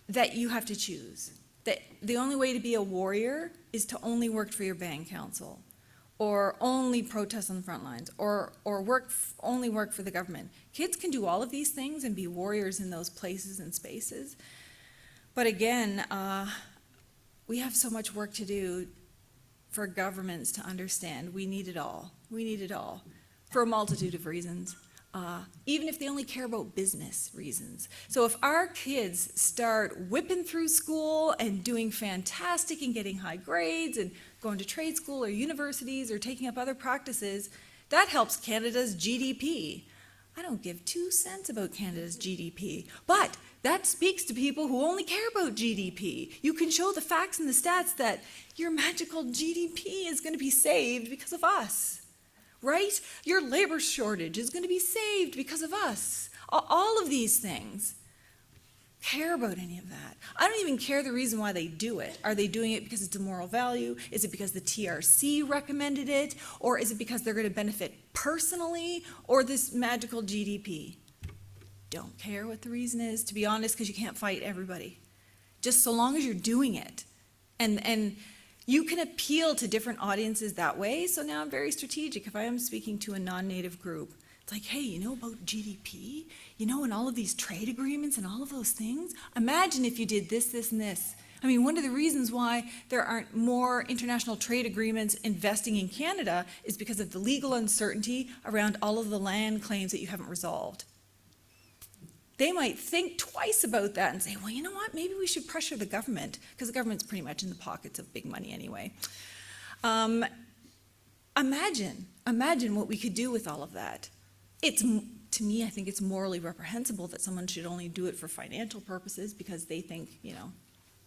that you have to choose. That the only way to be a warrior is to only work for your band council, or only protest on the front lines, or only work for the government. Kids can do all of these things and be warriors in those places and spaces. But again, we have so much work to do for governments to understand we need it all. We need it all for a multitude of reasons. even if they only care about business reasons. So if our kids start whipping through school and doing fantastic and getting high grades and going to trade school or universities or taking up other practices, that helps Canada's GDP. I don't give 2 cents about Canada's GDP, but that speaks to people who only care about GDP. You can show the facts and the stats that your magical GDP is going to be saved because of us, right? Your labor shortage is going to be saved because of us. All of these things. Care about any of that. I don't even care the reason why they do it. Are they doing it because it's a moral value? Is it because the TRC recommended it? Or is it because they're going to benefit personally or this magical GDP? Don't care what the reason is, to be honest, because you can't fight everybody. Just so long as you're doing it. And you can appeal to different audiences that way. So now I'm very strategic. If I am speaking to a non-native group, it's like, hey, you know about GDP? You know, and all of these trade agreements and all of those things? Imagine if you did this, this, and this. I mean, one of the reasons why there aren't more international trade agreements investing in Canada is because of the legal uncertainty around all of the land claims that you haven't resolved. They might think twice about that and say, well, you know what? Maybe we should pressure the government, because the government's pretty much in the pockets of big money anyway. Imagine what we could do with all of that. To me, I think it's morally reprehensible that someone should only do it for financial purposes because they think, you know,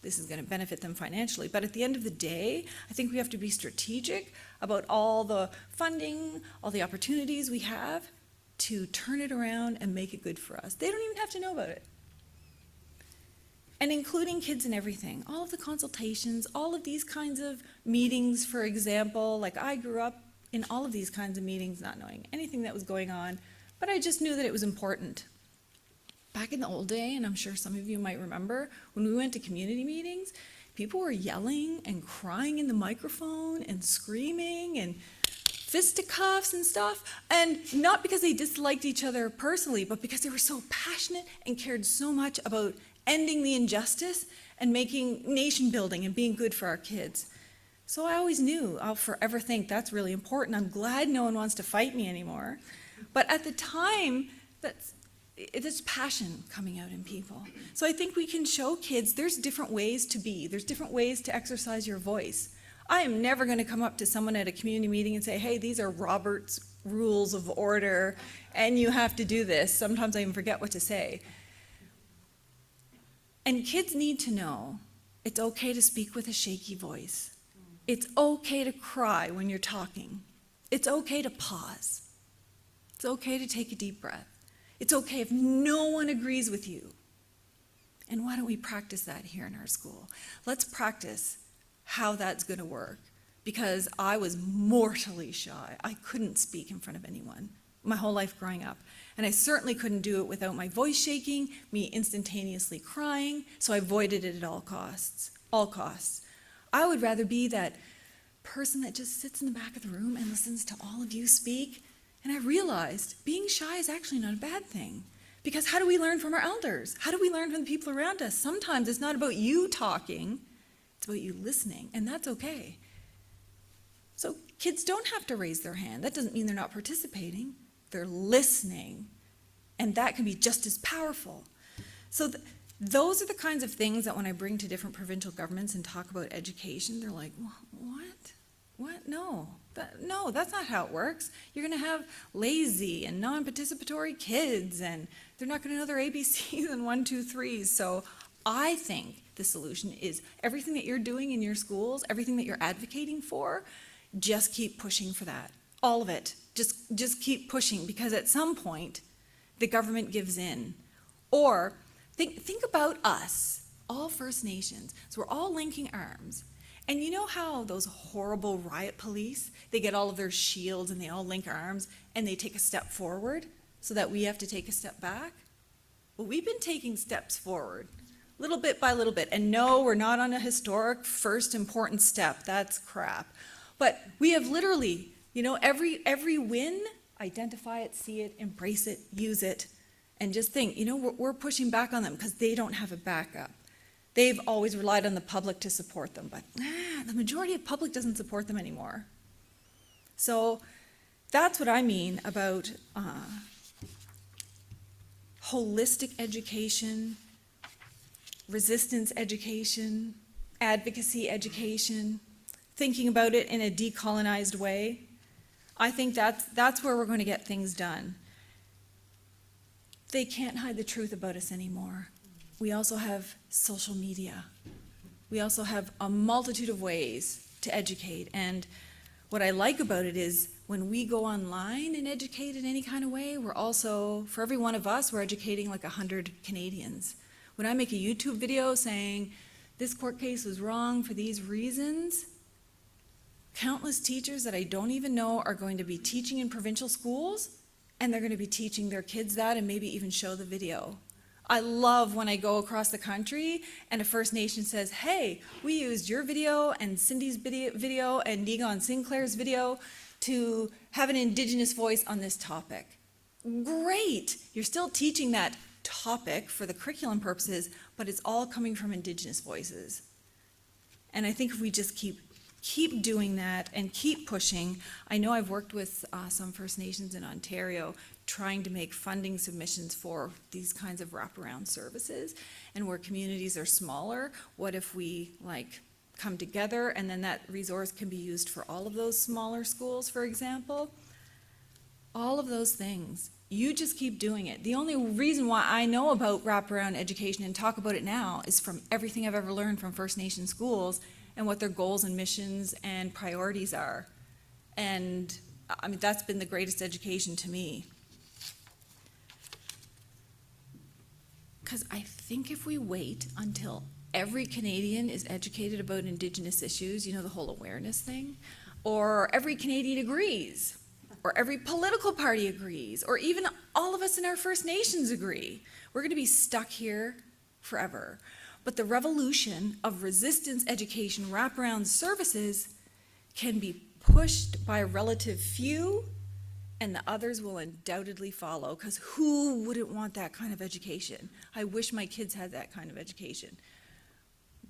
this is going to benefit them financially. But at the end of the day, I think we have to be strategic about all the funding, all the opportunities we have to turn it around and make it good for us. They don't even have to know about it. And including kids in everything, all of the consultations, all of these kinds of meetings, for example, like I grew up in all of these kinds of meetings not knowing anything that was going on, but I just knew that it was important. Back in the old day, and I'm sure some of you might remember, when we went to community meetings, people were yelling and crying in the microphone and screaming and fisticuffs and stuff, and not because they disliked each other personally, but because they were so passionate and cared so much about ending the injustice and making nation building and being good for our kids. So I always knew, I'll forever think that's really important. I'm glad no one wants to fight me anymore. But at the time, there's passion coming out in people. So I think we can show kids there's different ways to be. There's different ways to exercise your voice. I am never going to come up to someone at a community meeting and say, hey, these are Robert's rules of order, and you have to do this. Sometimes I even forget what to say. And kids need to know it's okay to speak with a shaky voice. It's okay to cry when you're talking. It's okay to pause. It's okay to take a deep breath. It's okay if no one agrees with you. And why don't we practice that here in our school? Let's practice how that's going to work, because I was mortally shy. I couldn't speak in front of anyone my whole life growing up. And I certainly couldn't do it without my voice shaking, me instantaneously crying, so I avoided it at all costs. All costs. I would rather be that person that just sits in the back of the room and listens to all of you speak. And I realized being shy is actually not a bad thing. Because how do we learn from our elders? How do we learn from the people around us? Sometimes it's not about you talking, it's about you listening, and that's okay. So kids don't have to raise their hand. That doesn't mean they're not participating. They're listening, and that can be just as powerful. So those are the kinds of things that when I bring to different provincial governments and talk about education, they're like, what? What? No, that's not how it works. You're going to have lazy and non-participatory kids, and they're not going to know their ABCs and 1, 2, 3s. So I think the solution is everything that you're doing in your schools, everything that you're advocating for, just keep pushing for that. All of it. Just keep pushing, because at some point the government gives in. Or think about us, all First Nations. So we're all linking arms. And you know how those horrible riot police, they get all of their shields and they all link arms and they take a step forward so that we have to take a step back? Well, we've been taking steps forward, little bit by little bit. And no, we're not on a historic first important step. That's crap. But we have literally, you know, every win, identify it, see it, embrace it, use it, and just think, you know, we're pushing back on them because they don't have a backup. They've always relied on the public to support them, but the majority of the public doesn't support them anymore. So that's what I mean about holistic education, resistance education, advocacy education, thinking about it in a decolonized way. I think that's where we're going to get things done. They can't hide the truth about us anymore. We also have social media. We also have a multitude of ways to educate. And what I like about it is when we go online and educate in any kind of way, we're also, for every one of us, we're educating like 100 Canadians. When I make a YouTube video saying, this court case was wrong for these reasons, countless teachers that I don't even know are going to be teaching in provincial schools, and they're going to be teaching their kids that and maybe even show the video. I love when I go across the country and a First Nation says, hey, we used your video and Cindy's video and Negon Sinclair's video to have an Indigenous voice on this topic. Great! You're still teaching that topic for the curriculum purposes, but it's all coming from Indigenous voices. And I think if we just keep doing that and keep pushing. I know I've worked with some First Nations in Ontario trying to make funding submissions for these kinds of wraparound services. And where communities are smaller, what if we come together and then that resource can be used for all of those smaller schools, for example? All of those things. You just keep doing it. The only reason why I know about wraparound education and talk about it now is from everything I've ever learned from First Nation schools and what their goals and missions and priorities are. And I mean, that's been the greatest education to me. Because I think if we wait until every Canadian is educated about Indigenous issues, you know, the whole awareness thing, or every Canadian agrees, or every political party agrees, or even all of us in our First Nations agree, we're going to be stuck here forever. But the revolution of resistance education wraparound services can be pushed by a relative few, and the others will undoubtedly follow, because who wouldn't want that kind of education? I wish my kids had that kind of education.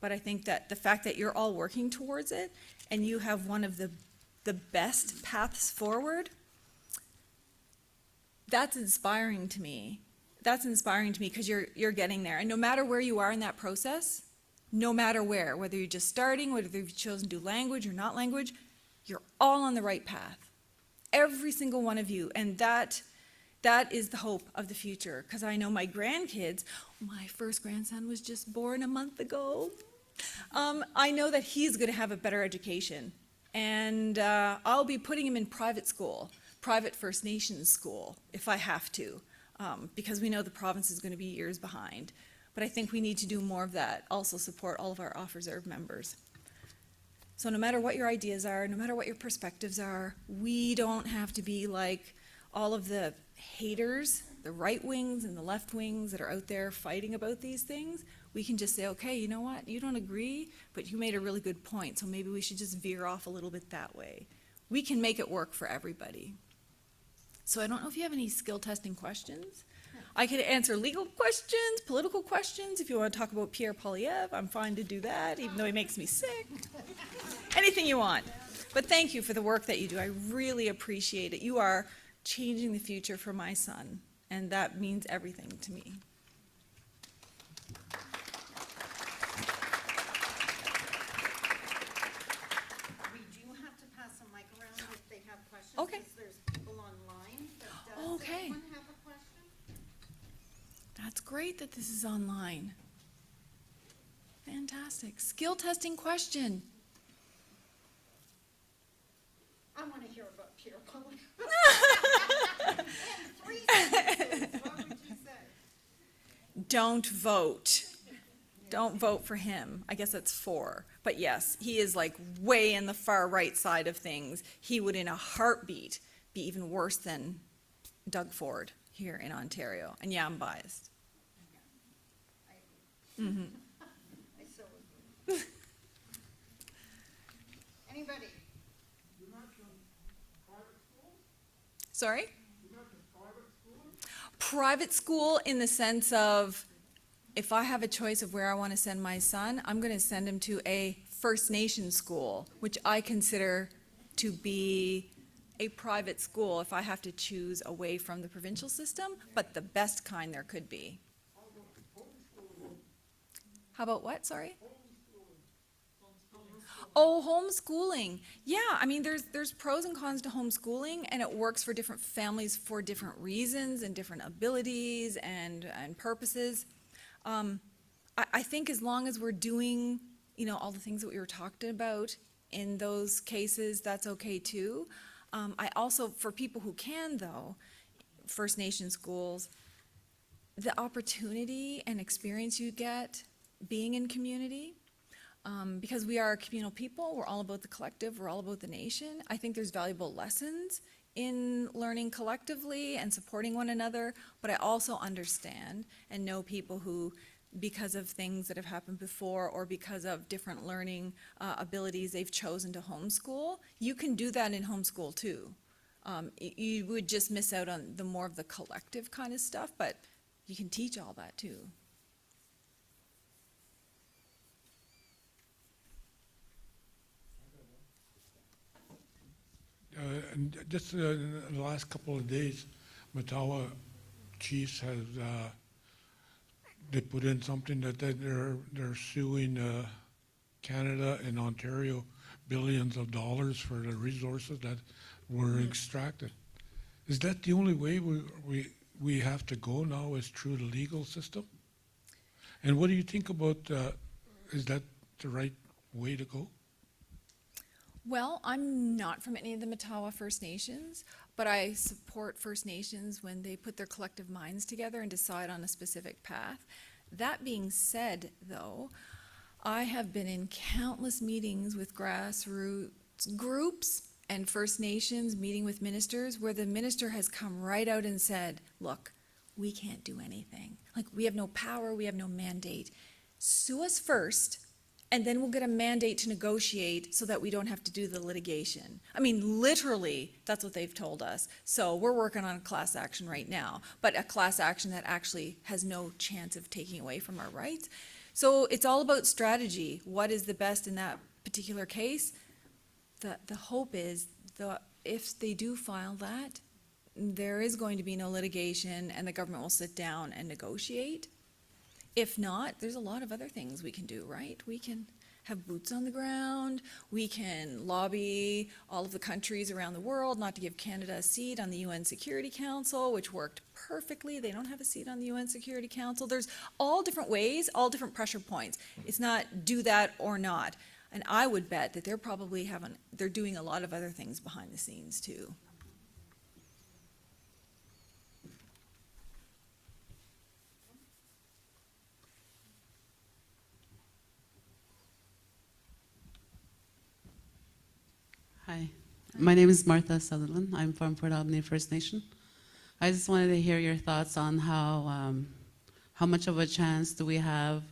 But I think that the fact that you're all working towards it, and you have one of the best paths forward, that's inspiring to me. That's inspiring to me because you're getting there. And no matter where you are in that process, no matter where, whether you're just starting, whether you've chosen to do language or not language, you're all on the right path. Every single one of you. And that is the hope of the future. Because I know my grandkids, my first grandson was just born a month ago. I know that he's going to have a better education. And I'll be putting him in private school, private First Nations school, if I have to. Because we know the province is going to be years behind. But I think we need to do more of that, also support all of our off-reserve members. So no matter what your ideas are, no matter what your perspectives are, we don't have to be like all of the haters, the right wings and the left wings that are out there fighting about these things. We can just say, okay, you know what, you don't agree, but you made a really good point, so maybe we should just veer off a little bit that way. We can make it work for everybody. So I don't know if you have any skill testing questions. I can answer legal questions, political questions. If you want to talk about Pierre Poilievre, I'm fine to do that, even though he makes me sick. Anything you want. But thank you for the work that you do. I really appreciate it. You are changing the future for my son, and that means everything to me. We do have to pass a mic around if they have questions. Okay. Because there's people online. But does Okay. anyone have a question? That's great that this is online. Fantastic. Skill testing question. I want to hear about Pierre Poilievre. In 3 sentences, what would you say? Don't vote. Don't vote for him. I guess that's 4. But yes, he is like way in the far right side of things. He would in a heartbeat be even worse than Doug Ford here in Ontario. And yeah, I'm biased. Mm-hmm. I so agree. Anybody? Sorry? Private school in the sense of, if I have a choice of where I want to send my son, I'm going to send him to a First Nation school, which I consider to be a private school if I have to choose away from the provincial system, but the best kind there could be. How about what, sorry? Oh, homeschooling. Yeah, I mean, there's pros and cons to homeschooling, and it works for different families for different reasons and different abilities and purposes. I think as long as we're doing, all the things that we were talking about in those cases, that's okay too. I also, for people who can though, First Nation schools, the opportunity and experience you get being in community, because we are a communal people, we're all about the collective, we're all about the nation. I think there's valuable lessons in learning collectively and supporting one another, but I also understand and know people who, because of things that have happened before or because of different learning abilities, they've chosen to homeschool. You can do that in homeschool too. You would just miss out on the more of the collective kind of stuff, but you can teach all that too. And just in the last couple of days, Matawa chiefs have they put in something that they're suing Canada and Ontario billions of dollars for the resources that were extracted. Is that the only way we have to go now, is through the legal system? And what do you think about is that the right way to go? Well, I'm not from any of the Matawa First Nations, but I support First Nations when they put their collective minds together and decide on a specific path. That being said, though, I have been in countless meetings with grassroots groups and First Nations, meeting with ministers, where the minister has come right out and said, look, we can't do anything. Like, we have no power, we have no mandate. Sue us first, and then we'll get a mandate to negotiate so that we don't have to do the litigation. I mean, literally, that's what they've told us. So we're working on a class action right now, but a class action that actually has no chance of taking away from our rights. So it's all about strategy. What is the best in that particular case? The hope is if they do file that, there is going to be no litigation and the government will sit down and negotiate. If not, there's a lot of other things we can do, right? We can have boots on the ground. We can lobby all of the countries around the world not to give Canada a seat on the UN Security Council, which worked perfectly. They don't have a seat on the UN Security Council. There's all different ways, all different pressure points. It's not do that or not. And I would bet that they're doing a lot of other things behind the scenes too. Hi, my name is Martha Sutherland. I'm from Port Albany First Nation. I just wanted to hear your thoughts on how much of a chance do we have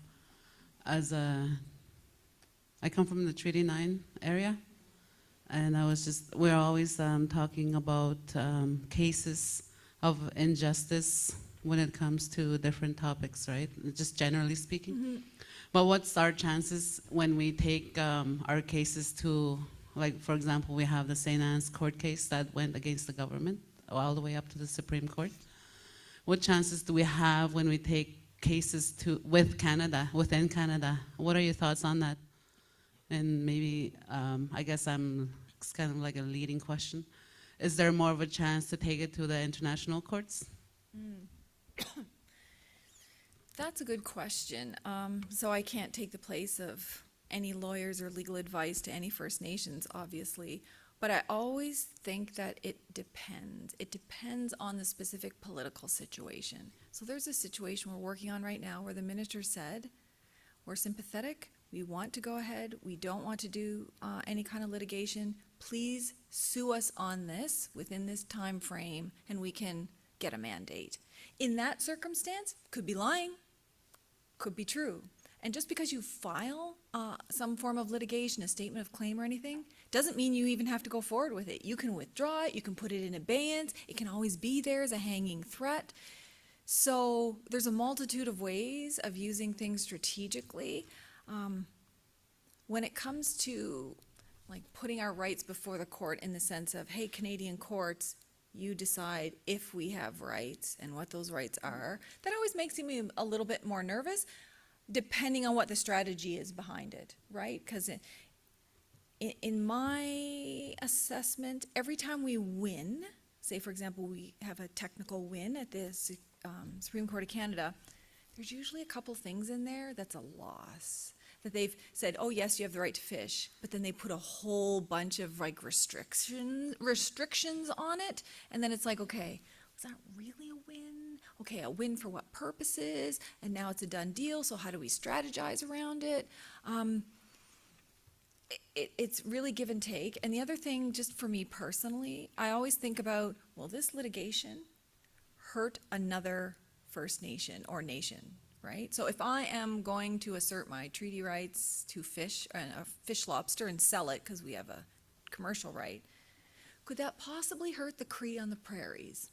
I come from the Treaty 9 area, and we're always talking about cases of injustice when it comes to different topics, right? Just generally speaking. Mm-hmm. But what's our chances when we take our cases to, like, for example, we have the St. Anne's court case that went against the government all the way up to the Supreme Court. What chances do we have when we take cases within Canada? What are your thoughts on that? And maybe, I guess it's kind of like a leading question. Is there more of a chance to take it to the international courts? That's a good question. So I can't take the place of any lawyers or legal advice to any First Nations, obviously, but I always think that it depends. It depends on the specific political situation. So there's a situation we're working on right now where the minister said, we're sympathetic, we want to go ahead, we don't want to do any kind of litigation. Please sue us on this within this time frame and we can get a mandate. In that circumstance, could be lying, could be true. And just because you file some form of litigation, a statement of claim or anything, doesn't mean you even have to go forward with it. You can withdraw it, you can put it in abeyance, it can always be there as a hanging threat. So there's a multitude of ways of using things strategically. When it comes to like putting our rights before the court in the sense of, hey, Canadian courts, you decide if we have rights and what those rights are. That always makes me a little bit more nervous, depending on what the strategy is behind it, right? Because in my assessment, every time we win, say for example, we have a technical win at the Supreme Court of Canada, there's usually a couple things in there that's a loss. That they've said, oh yes, you have the right to fish, but then they put a whole bunch of like restrictions on it, and then it's like, okay, was that really a win? Okay, a win for what purposes? And now it's a done deal, so how do we strategize around it? It's really give and take. And the other thing, just for me personally, I always think about, will this litigation hurt another First Nation or nation, right? So if I am going to assert my treaty rights to fish, lobster and sell it because we have a commercial right, could that possibly hurt the Cree on the prairies?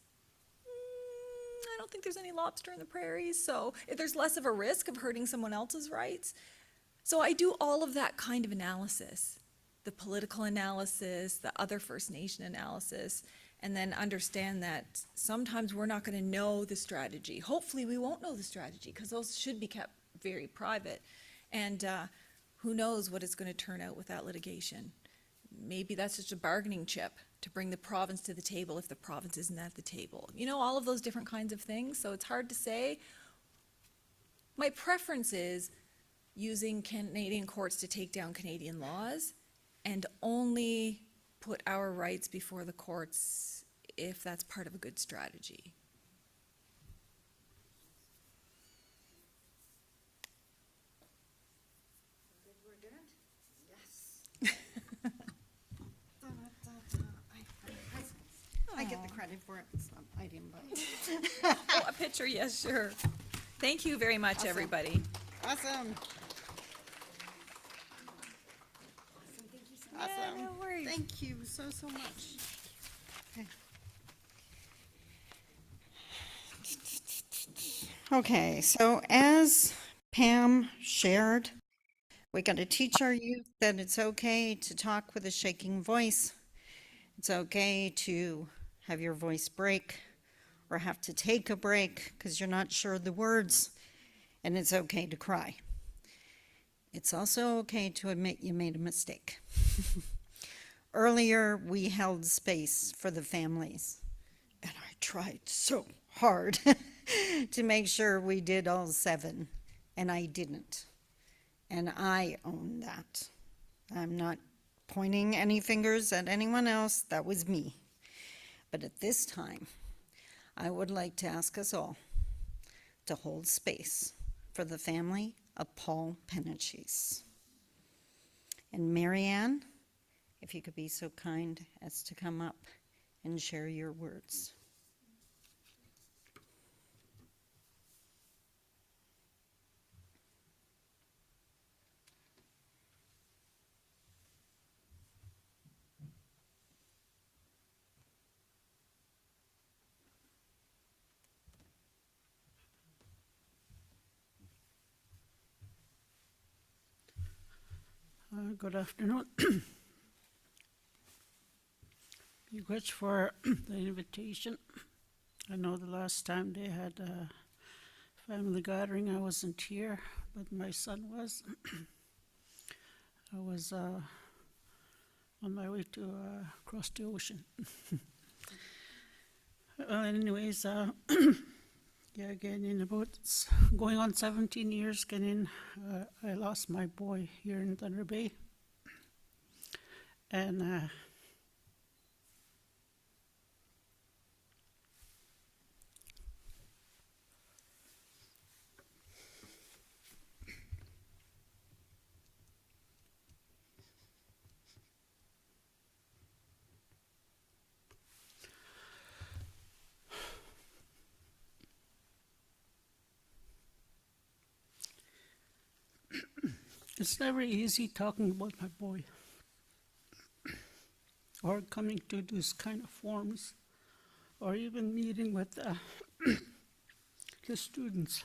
I don't think there's any lobster in the prairies, so if there's less of a risk of hurting someone else's rights. So I do all of that kind of analysis, the political analysis, the other First Nation analysis, and then understand that sometimes we're not going to know the strategy. Hopefully we won't know the strategy because those should be kept very private. And who knows what it's going to turn out with that litigation. Maybe that's just a bargaining chip to bring the province to the table if the province isn't at the table. You know, all of those different kinds of things. So it's hard to say. My preference is using Canadian courts to take down Canadian laws and only put our rights before the courts if that's part of a good strategy. We're good? Yes. I get the credit for it. It's not, I didn't buy it. Oh, a picture, yes, sure. Thank you very much, Awesome. everybody. Awesome. Awesome. Yeah, no worries. Thank you so much. Okay. Okay, so as Pam shared, we got to teach our youth that it's okay to talk with a shaking voice. It's okay to have your voice break or have to take a break because you're not sure of the words, and it's okay to cry. It's also okay to admit you made a mistake. Earlier, we held space for the families, and I tried so hard to make sure we did all 7, and I didn't. And I own that. I'm not pointing any fingers at anyone else. That was me. But at this time, I would like to ask us all to hold space for the family of Paul Penachis. And Marianne, if you could be so kind as to come up and share your words. Good afternoon. Regrets for the invitation. I know the last time they had a family gathering, I wasn't here, but my son was. I was on my way to cross the ocean. Anyways, yeah, again, in about going on 17 years, I lost my boy here in Thunder Bay. And it's never easy talking about my boy or coming to these kind of forums or even meeting with the students.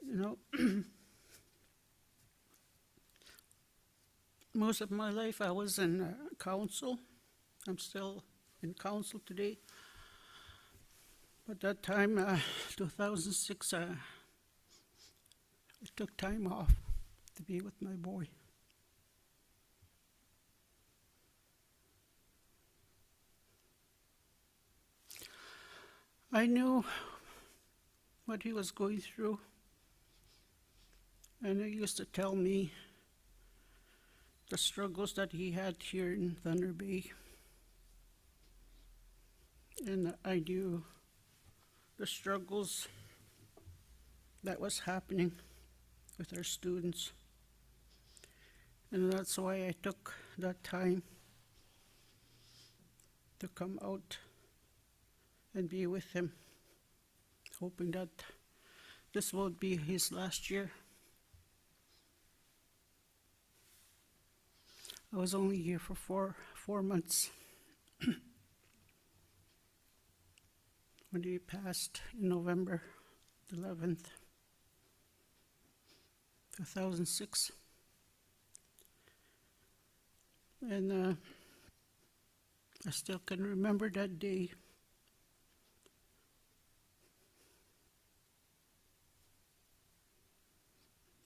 You know, most of my life I was in council. I'm still in council today. But that time, 2006, I took time off to be with my boy. I knew what he was going through, and he used to tell me the struggles that he had here in Thunder Bay. And I knew the struggles that was happening with our students. And that's why I took that time to come out and be with him, hoping that this will be his last year. I was only here for four months when he passed in November 11th, 2006. And I still can remember that day.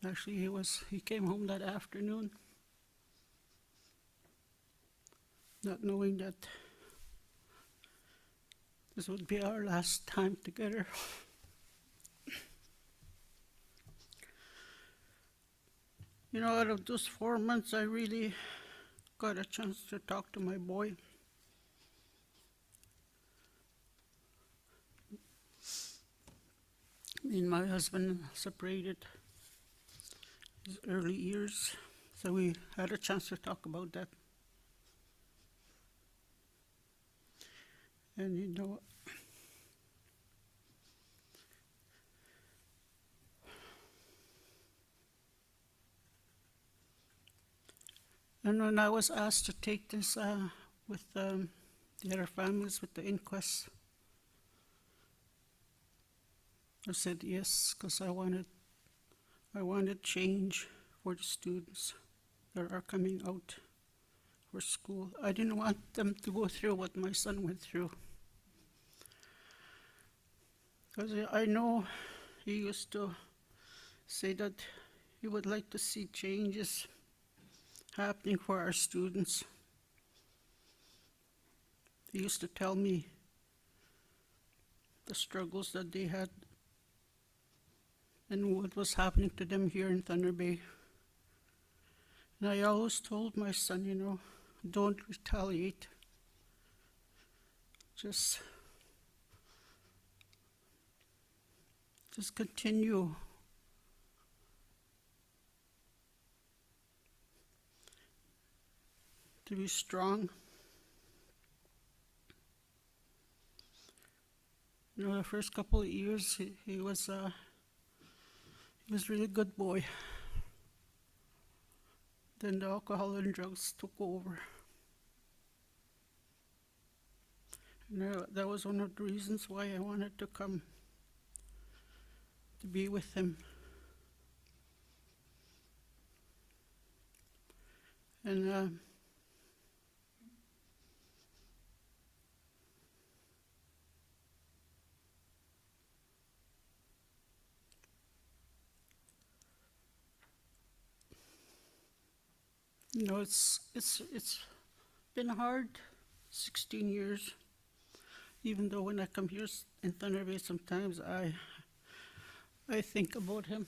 Actually, he came home that afternoon, not knowing that this would be our last time together. You know, out of those 4 months, I really got a chance to talk to my boy. Me and my husband separated his early years, so we had a chance to talk about that. And you know, and when I was asked to take this with the other families with the inquest, I said yes, because I wanted change for the students that are coming out for school. I didn't want them to go through what my son went through. Because I know he used to say that he would like to see changes happening for our students. He used to tell me the struggles that they had and what was happening to them here in Thunder Bay. And I always told my son, you know, don't retaliate. Just continue. To be strong. You know, the first couple of years, he was really good boy. Then the alcohol and drugs took over. And that was one of the reasons why I wanted to come to be with him. And you know, it's been hard, 16 years. Even though when I come here in Thunder Bay, sometimes I think about him,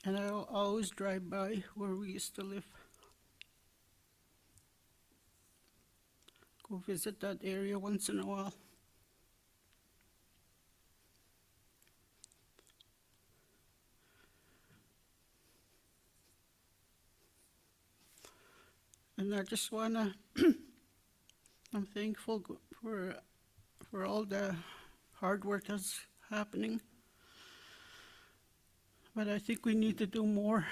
and I always drive by where we used to live. Go visit that area once in a while. And I just wanna, I'm thankful for all the hard work that's happening. But I think we need to do more.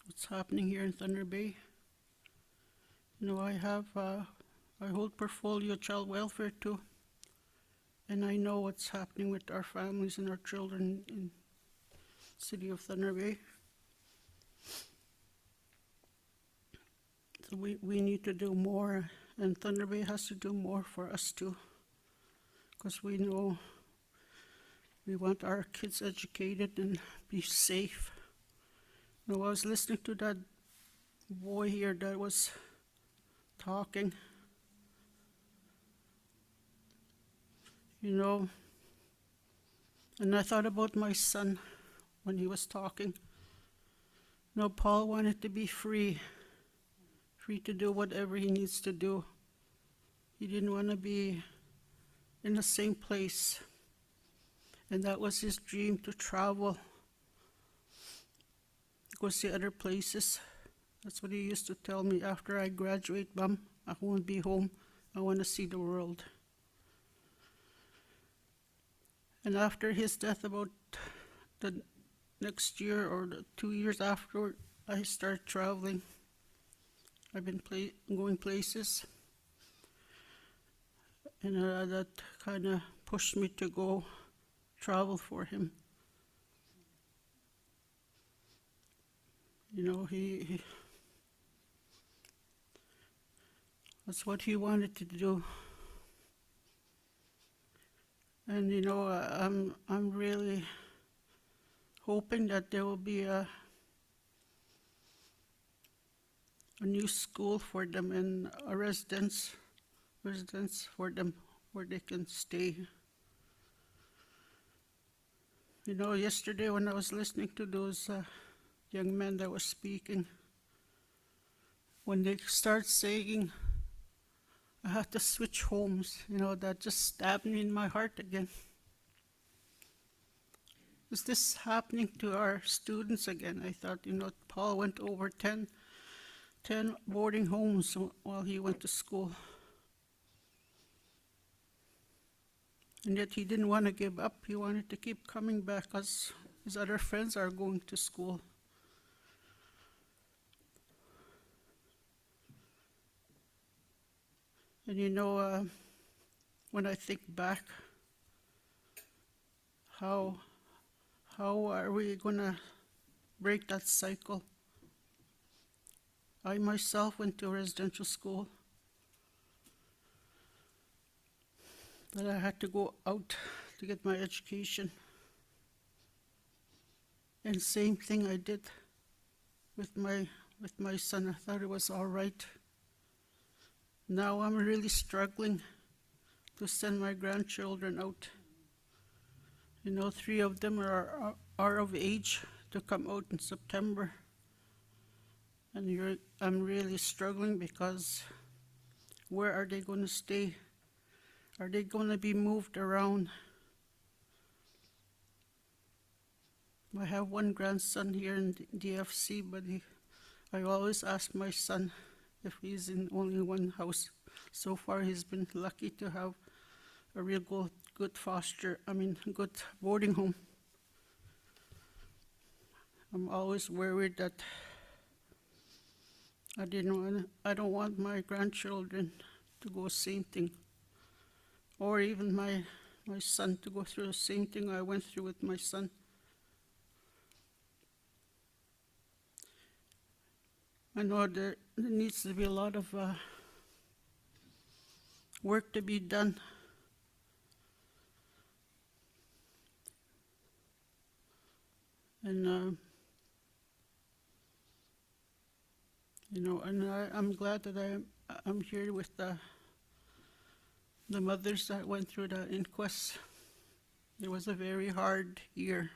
What's happening here in Thunder Bay? You know, I hold portfolio child welfare too. And I know what's happening with our families and our children in the city of Thunder Bay. So we need to do more, and Thunder Bay has to do more for us too, because we know we want our kids educated and be safe. You know, I was listening to that boy here that was talking. You know, and I thought about my son when he was talking. You know, Paul wanted to be free to do whatever he needs to do. He didn't want to be in the same place. And that was his dream, to travel, go see other places. That's what he used to tell me: after I graduate, Mom, I won't be home. I want to see the world. And after his death, about the next year or the 2 years after, I started traveling. I've been going places, and that kind of pushed me to go travel for him. You know, he that's what he wanted to do. And you know, I'm really hoping that there will be a new school for them and a residence for them where they can stay. You know, yesterday when I was listening to those young men that were speaking, when they start saying I have to switch homes, you know, that just stabbed me in my heart again. Is this happening to our students again? I thought, you know, Paul went over 10 boarding homes while he went to school. And yet he didn't want to give up. He wanted to keep coming back because his other friends are going to school. And you know, when I think back, how are we going to break that cycle? I myself went to residential school, but I had to go out to get my education. And same thing I did with my son. I thought it was all right. Now I'm really struggling to send my grandchildren out. You know, 3 of them are of age to come out in September. And I'm really struggling because where are they going to stay? Are they going to be moved around? I have one grandson here in DFC, but I always ask my son if he's in only one house. So far, he's been lucky to have a real good good boarding home. I'm always worried that I don't want my grandchildren to go same thing, or even my son to go through the same thing I went through with my son. I know there needs to be a lot of work to be done. And you know, and I'm glad that I'm here with the mothers that went through the inquest. It was a very hard year.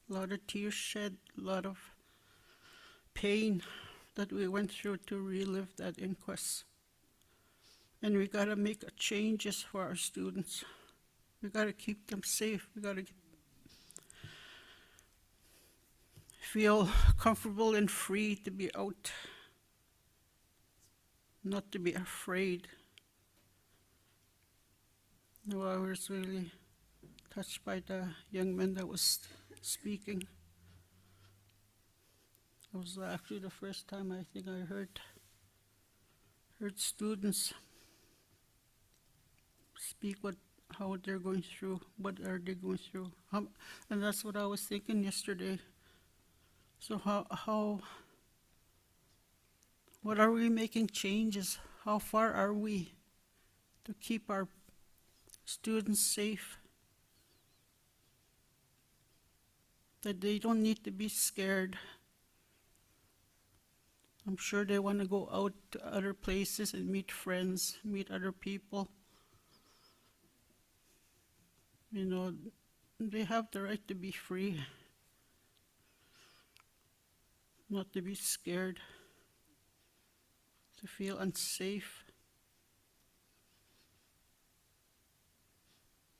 A lot of tears shed, a lot of pain that we went through to relive that inquest. And we gotta make changes for our students. We gotta keep them safe. We gotta feel comfortable and free to be out, not to be afraid. No, I was really touched by the young man that was speaking. It was actually the first time I think I heard students speak how they're going through, what are they going through, and that's what I was thinking yesterday. So What are we making changes? How far are we to keep our students safe? That they don't need to be scared. I'm sure they want to go out to other places and meet friends, meet other people. You know, they have the right to be free, not to be scared, to feel unsafe.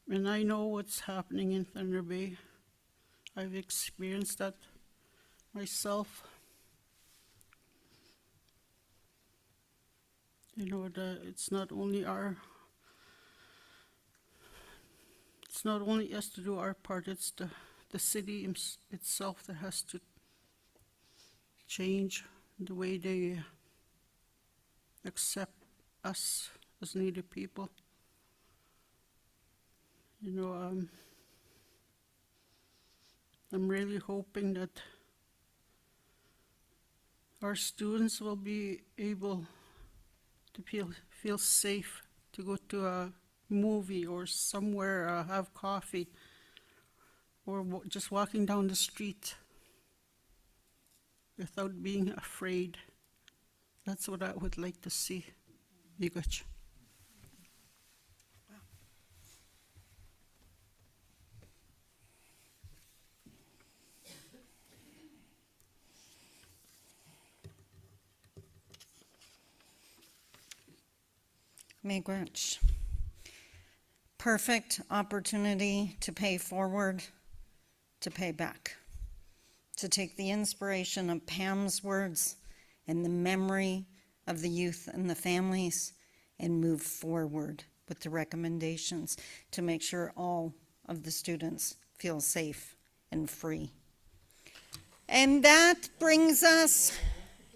And I know what's happening in Thunder Bay. I've experienced that myself. You know, it's not only us to do our part, it's the city itself that has to change the way they accept us as Native people. You know, I'm really hoping that our students will be able to feel safe to go to a movie or somewhere, have coffee, or just walking down the street without being afraid. That's what I would like to see. Igach. Miigwech. Perfect opportunity to pay forward, to pay back, to take the inspiration of Pam's words and the memory of the youth and the families and move forward with the recommendations to make sure all of the students feel safe and free. And that brings us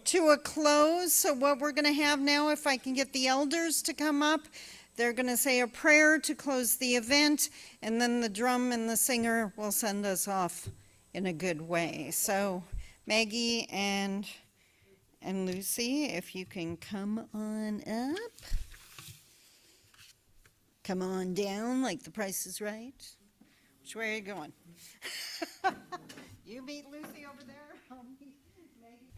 to a close. So what we're going to have now, if I can get the elders to come up, they're going to say a prayer to close the event, and then the drum and the singer will send us off in a good way. So Maggie and Lucy, if you can come on up. Come on down like the Price is Right. Which way are you going? You meet Lucy over there. I'll meet Maggie.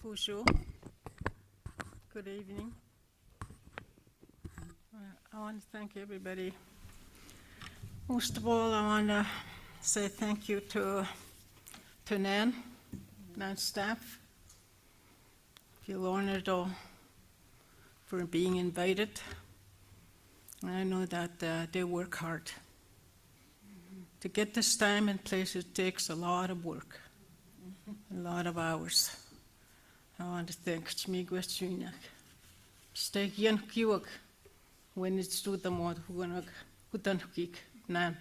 Pushu. Good evening. I want to thank everybody. Most of all, I want to say thank you to NAN staff. I feel honored for being invited. I know that they work hard. To get this time and place, it takes a lot of work, a lot of hours. I want to thank Chmigwetchunak. Steg Yan Kiwak when it's to the mod Hutanukik Nan.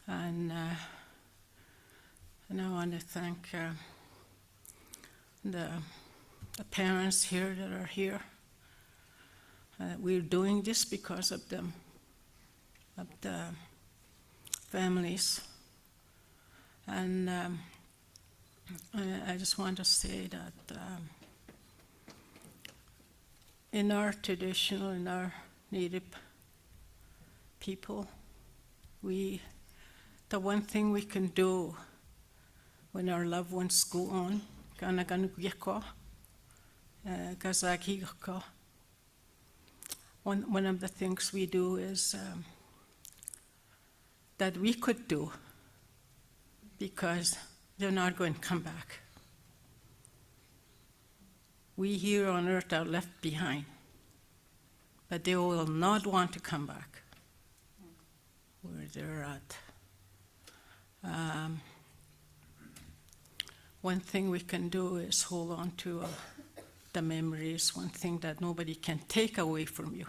And I want to thank the parents here that are here. We're doing this because of them, of the families. And I just want to say that in our traditional, in our Native people, the one thing we can do when our loved ones go on, one of the things we do is that we could do, because they're not going to come back. We here on earth are left behind, but they will not want to come back where they're at. One thing we can do is hold on to the memories, one thing that nobody can take away from you.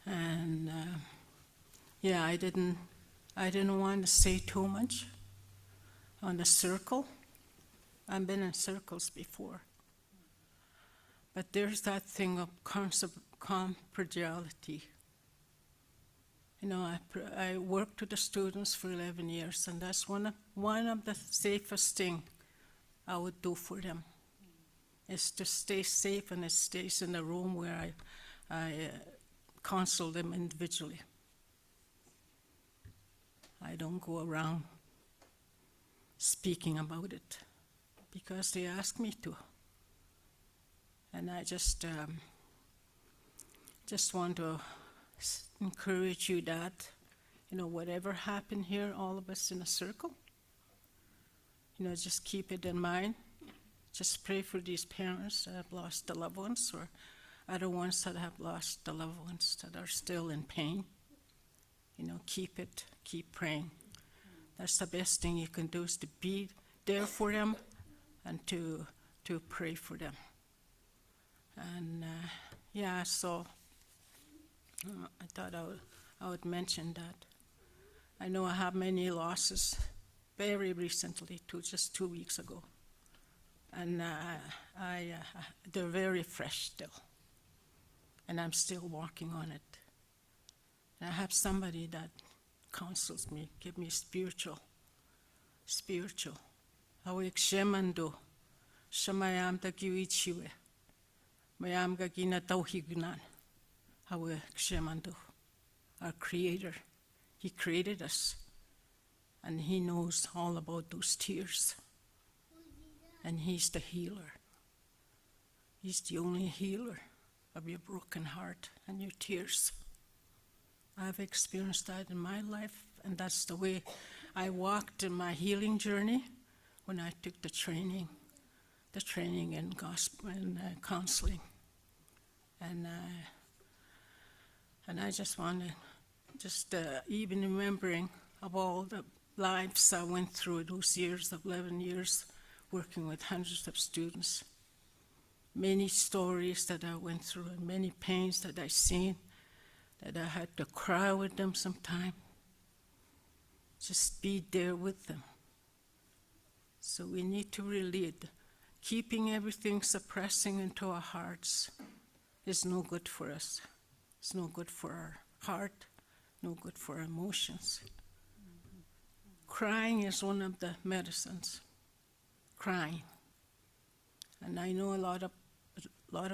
And yeah, I didn't want to say too much on the circle. I've been in circles before. But there's that thing of calm fragility You know, I worked with the students for 11 years, and that's one of the safest thing I would do for them, is to stay safe, and it stays in the room where I counsel them individually. I don't go around speaking about it because they ask me to. And I just want to encourage you that, you know, whatever happened here, all of us in a circle, you know, just keep it in mind. Just pray for these parents that have lost the loved ones, or other ones that have lost the loved ones that are still in pain. You know, keep praying. That's the best thing you can do, is to be there for them and to pray for them. And so I thought I would mention that. I know I have many losses very recently, just 2 weeks ago. And they're very fresh still. And I'm still working on it. And I have somebody that counsels me, give me spiritual. Hawi kshemando, shamayam da giwichiwe, mayam gagina tauhignan, hawi kshemando, our Creator. He created us, and He knows all about those tears. And He's the healer. He's the only healer of your broken heart and your tears. I've experienced that in my life, and that's the way I walked in my healing journey when I took the training in gospel and counseling. And I just want to, even remembering of all the lives I went through those years, of 11 years, working with hundreds of students, many stories that I went through, and many pains that I seen, that I had to cry with them sometime. Just be there with them. So we need to really, keeping everything suppressing into our hearts is no good for us. It's no good for our heart, no good for our emotions. Crying is one of the medicines. Crying. And I know a lot of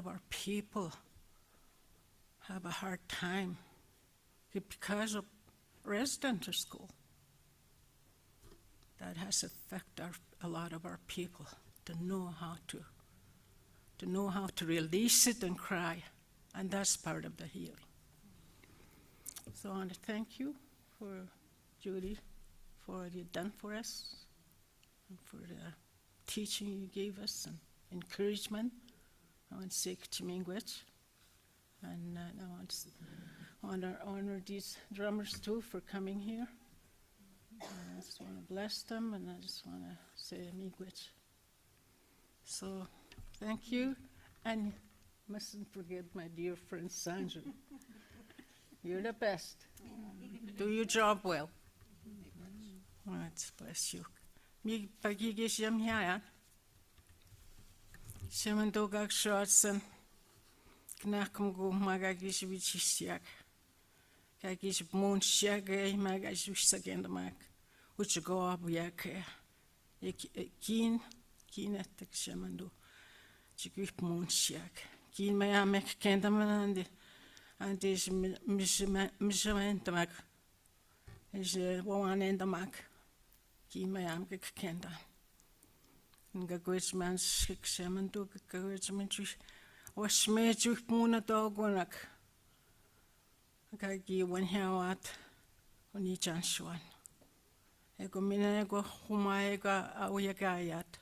our people have a hard time because of residential school. That has affected a lot of our people to know how to release it and cry, and that's part of the healing. So I want to thank you for Judy, for what you've done for us, and for the teaching you gave us and encouragement. I want to say Chimingwich, and I want to honor these drummers too for coming here. I just want to bless them, and I just want to say Miigwech. So, thank you, and mustn't forget my dear friend Sandra. You're the best. Do your job well. God bless you. Mi pagigish yam hiyan. Shemandogak shotsen. Knakum go magagish vichisiak. Kagish moon shagay magagish sagendamak. Which go up yak. Keen at the Shemando. Chigip moon shag. Keen mayamek kendaman and this mishamentamak is one in the mac. Keen mayam kenda. Ngagwich man's six Shemando, Gagwich was made you moon a dog one. Gagi one here at on each one. Ego minego humaega auyagayat.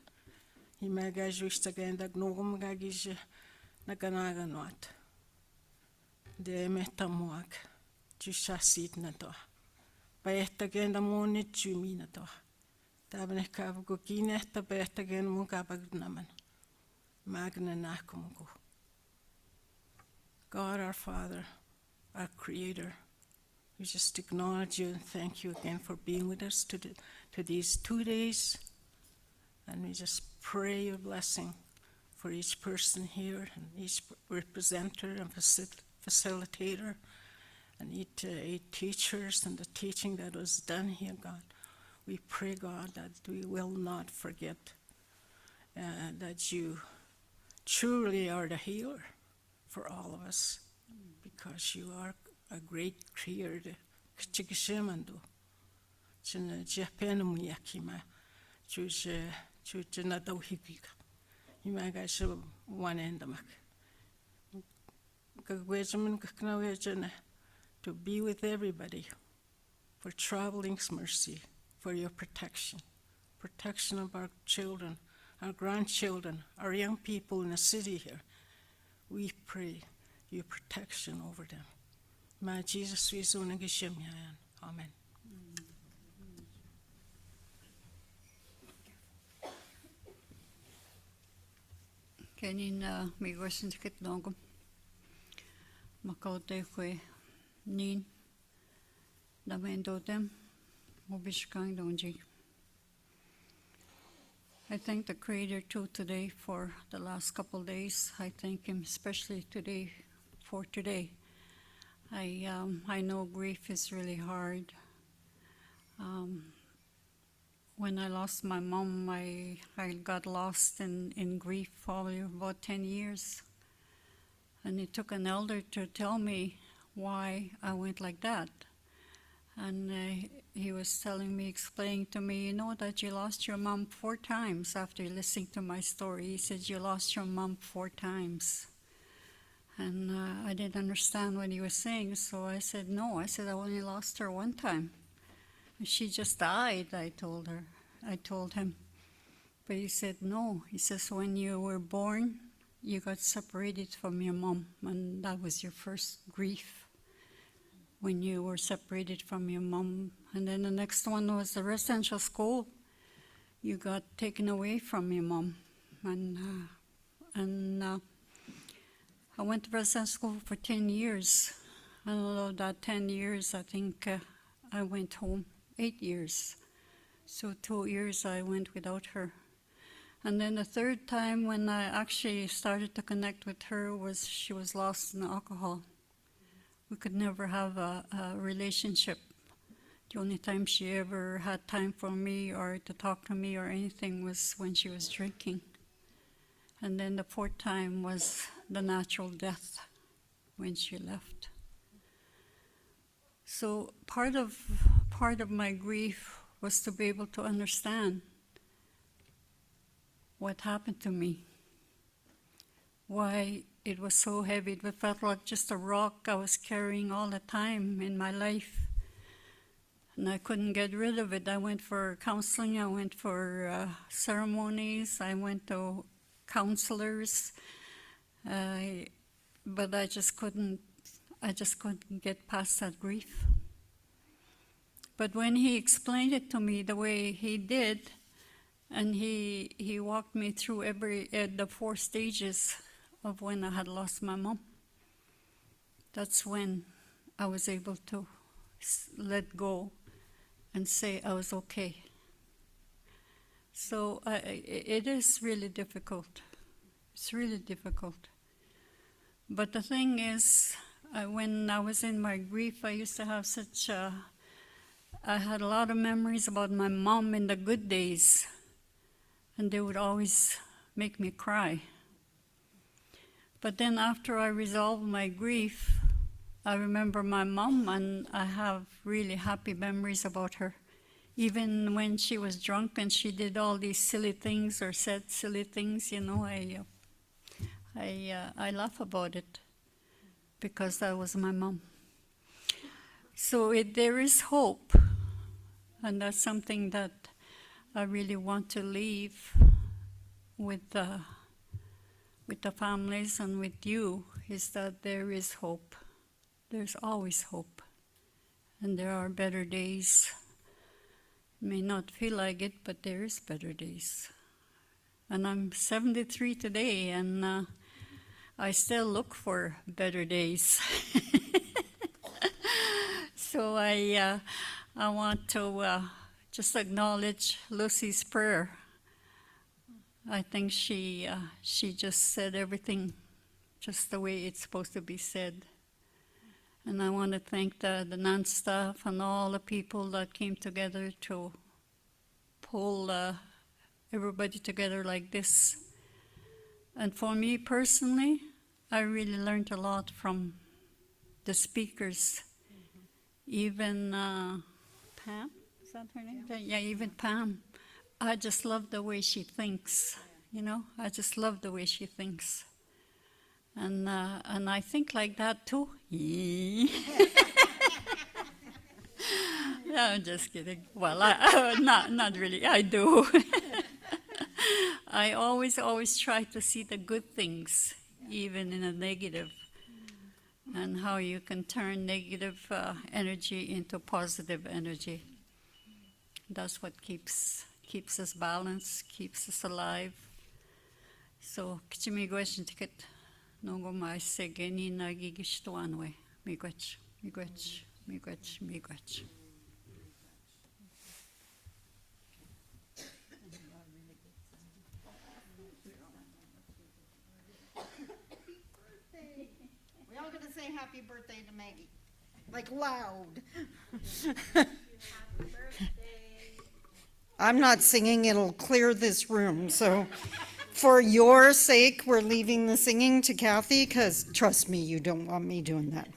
He magazused again the gnome gagish naganaganot. De metamuak, jushasit nato. Bait again the moon it juminato. Tabernacle go ginet the bet again mugabagnaman. Magna nakumgo. God our Father, our Creator, we just acknowledge you and thank you again for being with us to these 2 days. And we just pray your blessing for each person here and each representative and facilitator and eight teachers and the teaching that was done here, God. We pray, God, that we will not forget that you truly are the healer for all of us, because you are a great creator. Kchikishimando, china Japan yakima, chuna dauhikika. Imaga so one endamak. Kagwejaman kaknawejana, to be with everybody, for traveling's mercy, for your protection of our children, our grandchildren, our young people in the city here. We pray your protection over them. Ma Jesus we so nagishamyan. Amen. Kenin migration ticket longum. Makaute kwe nin. Damendo dem. Mobishkang donji. I thank the Creator too today for the last couple days. I thank Him especially today for today. I know grief is really hard. When I lost my mom, I got lost in grief for about 10 years. And it took an elder to tell me why I went like that. And he was telling me, explaining to me, you know that you lost your mom 4 times after listening to my story. He said, you lost your mom 4 times. And I didn't understand what he was saying, so I said, no. I said, I only lost her 1 time. She just died, I told him. But he said, no. He says, when you were born, you got separated from your mom, and that was your first grief, when you were separated from your mom. And then the next one was the residential school. You got taken away from your mom. And I went to residential school for 10 years. And out of that 10 years, I think I went home 8 years. So 2 years I went without her. And then the third time when I actually started to connect with her was she was lost in alcohol. We could never have a relationship. The only time she ever had time for me or to talk to me or anything was when she was drinking. And then the 4th time was the natural death when she left. So part of my grief was to be able to understand what happened to me, why it was so heavy. It felt like just a rock I was carrying all the time in my life, and I couldn't get rid of it. I went for counseling, I went for ceremonies, I went to counselors, but I just couldn't get past that grief. But when he explained it to me the way he did, and he walked me through the 4 stages of when I had lost my mom, that's when I was able to let go and say I was okay. So it is really difficult. It's really difficult. But the thing is, when I was in my grief, I used to have I had a lot of memories about my mom in the good days, and they would always make me cry. But then after I resolved my grief, I remember my mom, and I have really happy memories about her. Even when she was drunk and she did all these silly things or said silly things, you know, I laugh about it because that was my mom. So there is hope, and that's something that I really want to leave with the families and with you, is that there is hope. There's always hope, and there are better days. May not feel like it, but there is better days. And I'm 73 today, and I still look for better days. So I want to just acknowledge Lucy's prayer. I think she just said everything just the way it's supposed to be said. And I want to thank the NAN staff and all the people that came together to pull everybody together like this. And for me personally, I really learned a lot from the speakers. Even Pam, is that her name? Yeah, even Pam. I just love the way she thinks, you know? I just love the way she thinks. And I think like that too. No, I'm just kidding. Well, not really. I do. I always try to see the good things, even in a negative, and how you can turn negative energy into positive energy. That's what keeps us balanced, keeps us alive. So, kichimigwech ticket. Nongo mai segeni nagigishtuanwe. Miigwech. We all gonna say happy birthday to Maggie, like loud. I'm not singing, it'll clear this room, so for your sake, we're leaving the singing to Kathy, because trust me, you don't want me doing that.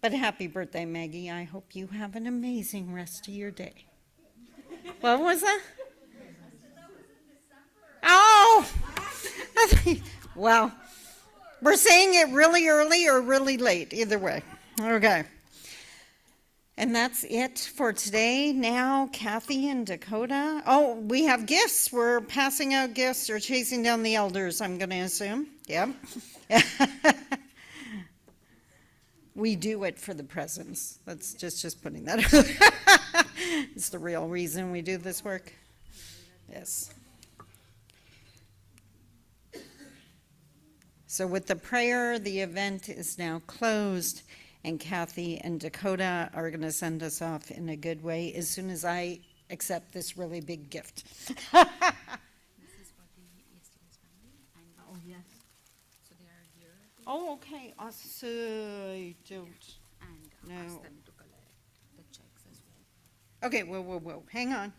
But happy birthday, Maggie. I hope you have an amazing rest of your day. What was that? Oh! Well, we're saying it really early or really late, either way. Okay. And that's it for today. Now, Kathy and Dakota. Oh, we have gifts. We're passing out gifts or chasing down the elders, I'm going to assume. Yep. We do it for the presents. That's just putting that out. It's the real reason we do this work. Yes. So with the prayer, the event is now closed, and Kathy and Dakota are going to send us off in a good way as soon as I accept this really big gift. This is for the yesterday's family, and Oh, yes. so they are here, Oh, okay. I don't. and No. ask them to collect the checks as well. Okay, whoa. Hang on.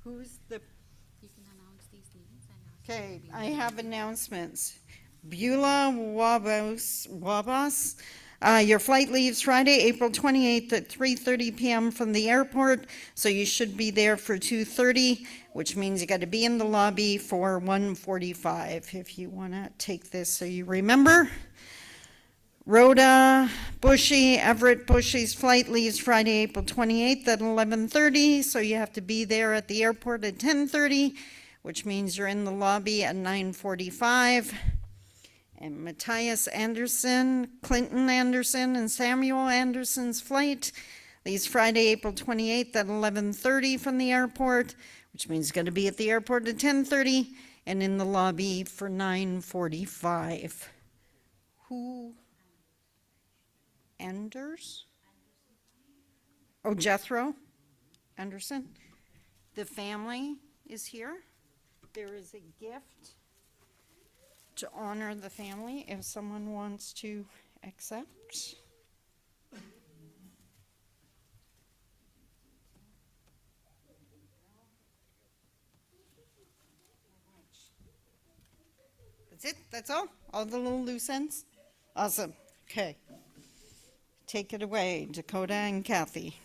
Who's the... You can announce these names and ask them Okay, to be I there. have announcements. Beulah Wabas, your flight leaves Friday, April 28th at 3:30 p.m. from the airport, so you should be there for 2:30, which means you got to be in the lobby for 1:45 if you want to take this so you remember. Rhoda Bushy, Everett Bushy's flight leaves Friday, April 28th at 11:30, so you have to be there at the airport at 10:30, which means you're in the lobby at 9:45. And Matthias Anderson, Clinton Anderson, and Samuel Anderson's flight leaves Friday, April 28th at 11:30 from the airport, which means it's going to be at the airport at 10:30 and in the lobby for 9:45. Who? Anders? Oh, Jethro Anderson. The family is here. There is a gift to honor the family if someone wants to accept. That's it? That's all? All the little loose ends? Awesome. Okay. Take it away, Dakota and Kathy.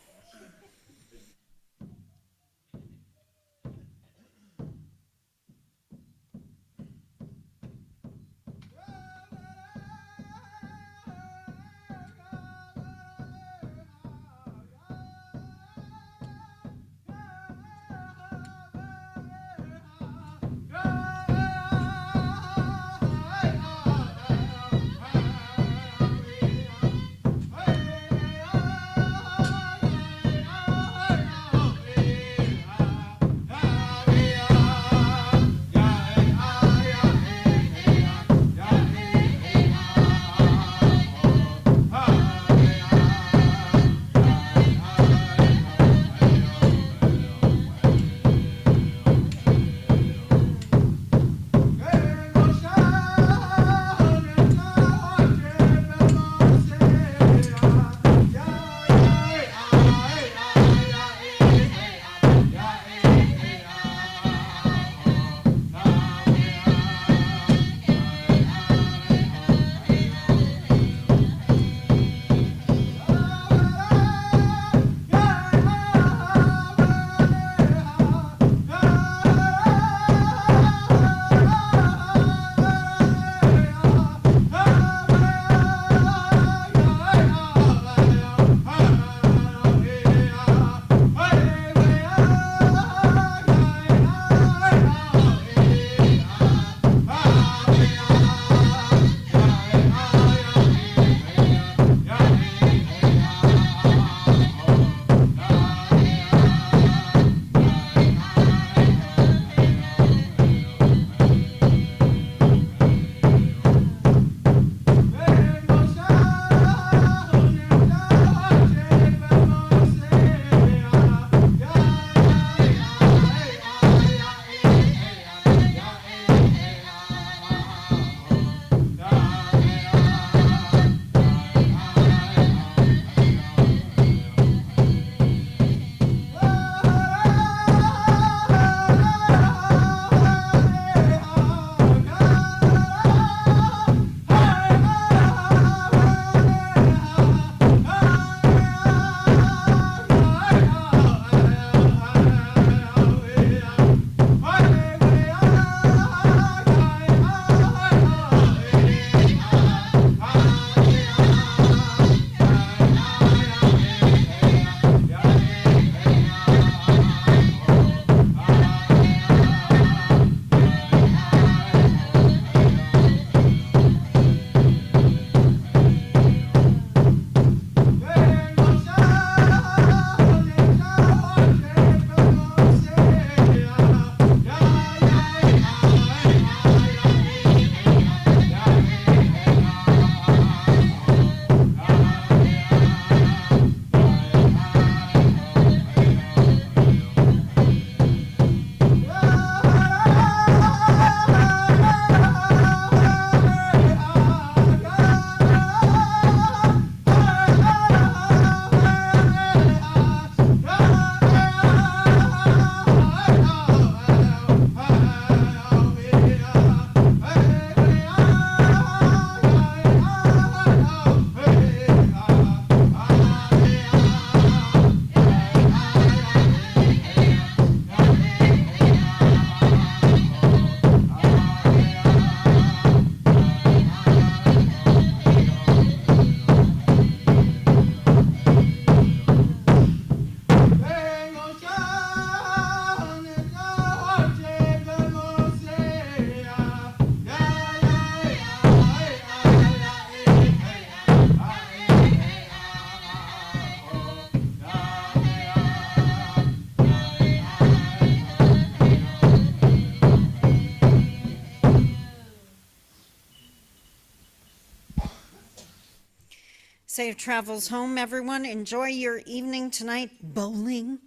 Safe travels home, everyone. Enjoy your evening tonight bowling.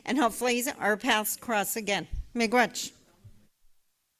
And hopefully our paths cross again. Miigwech.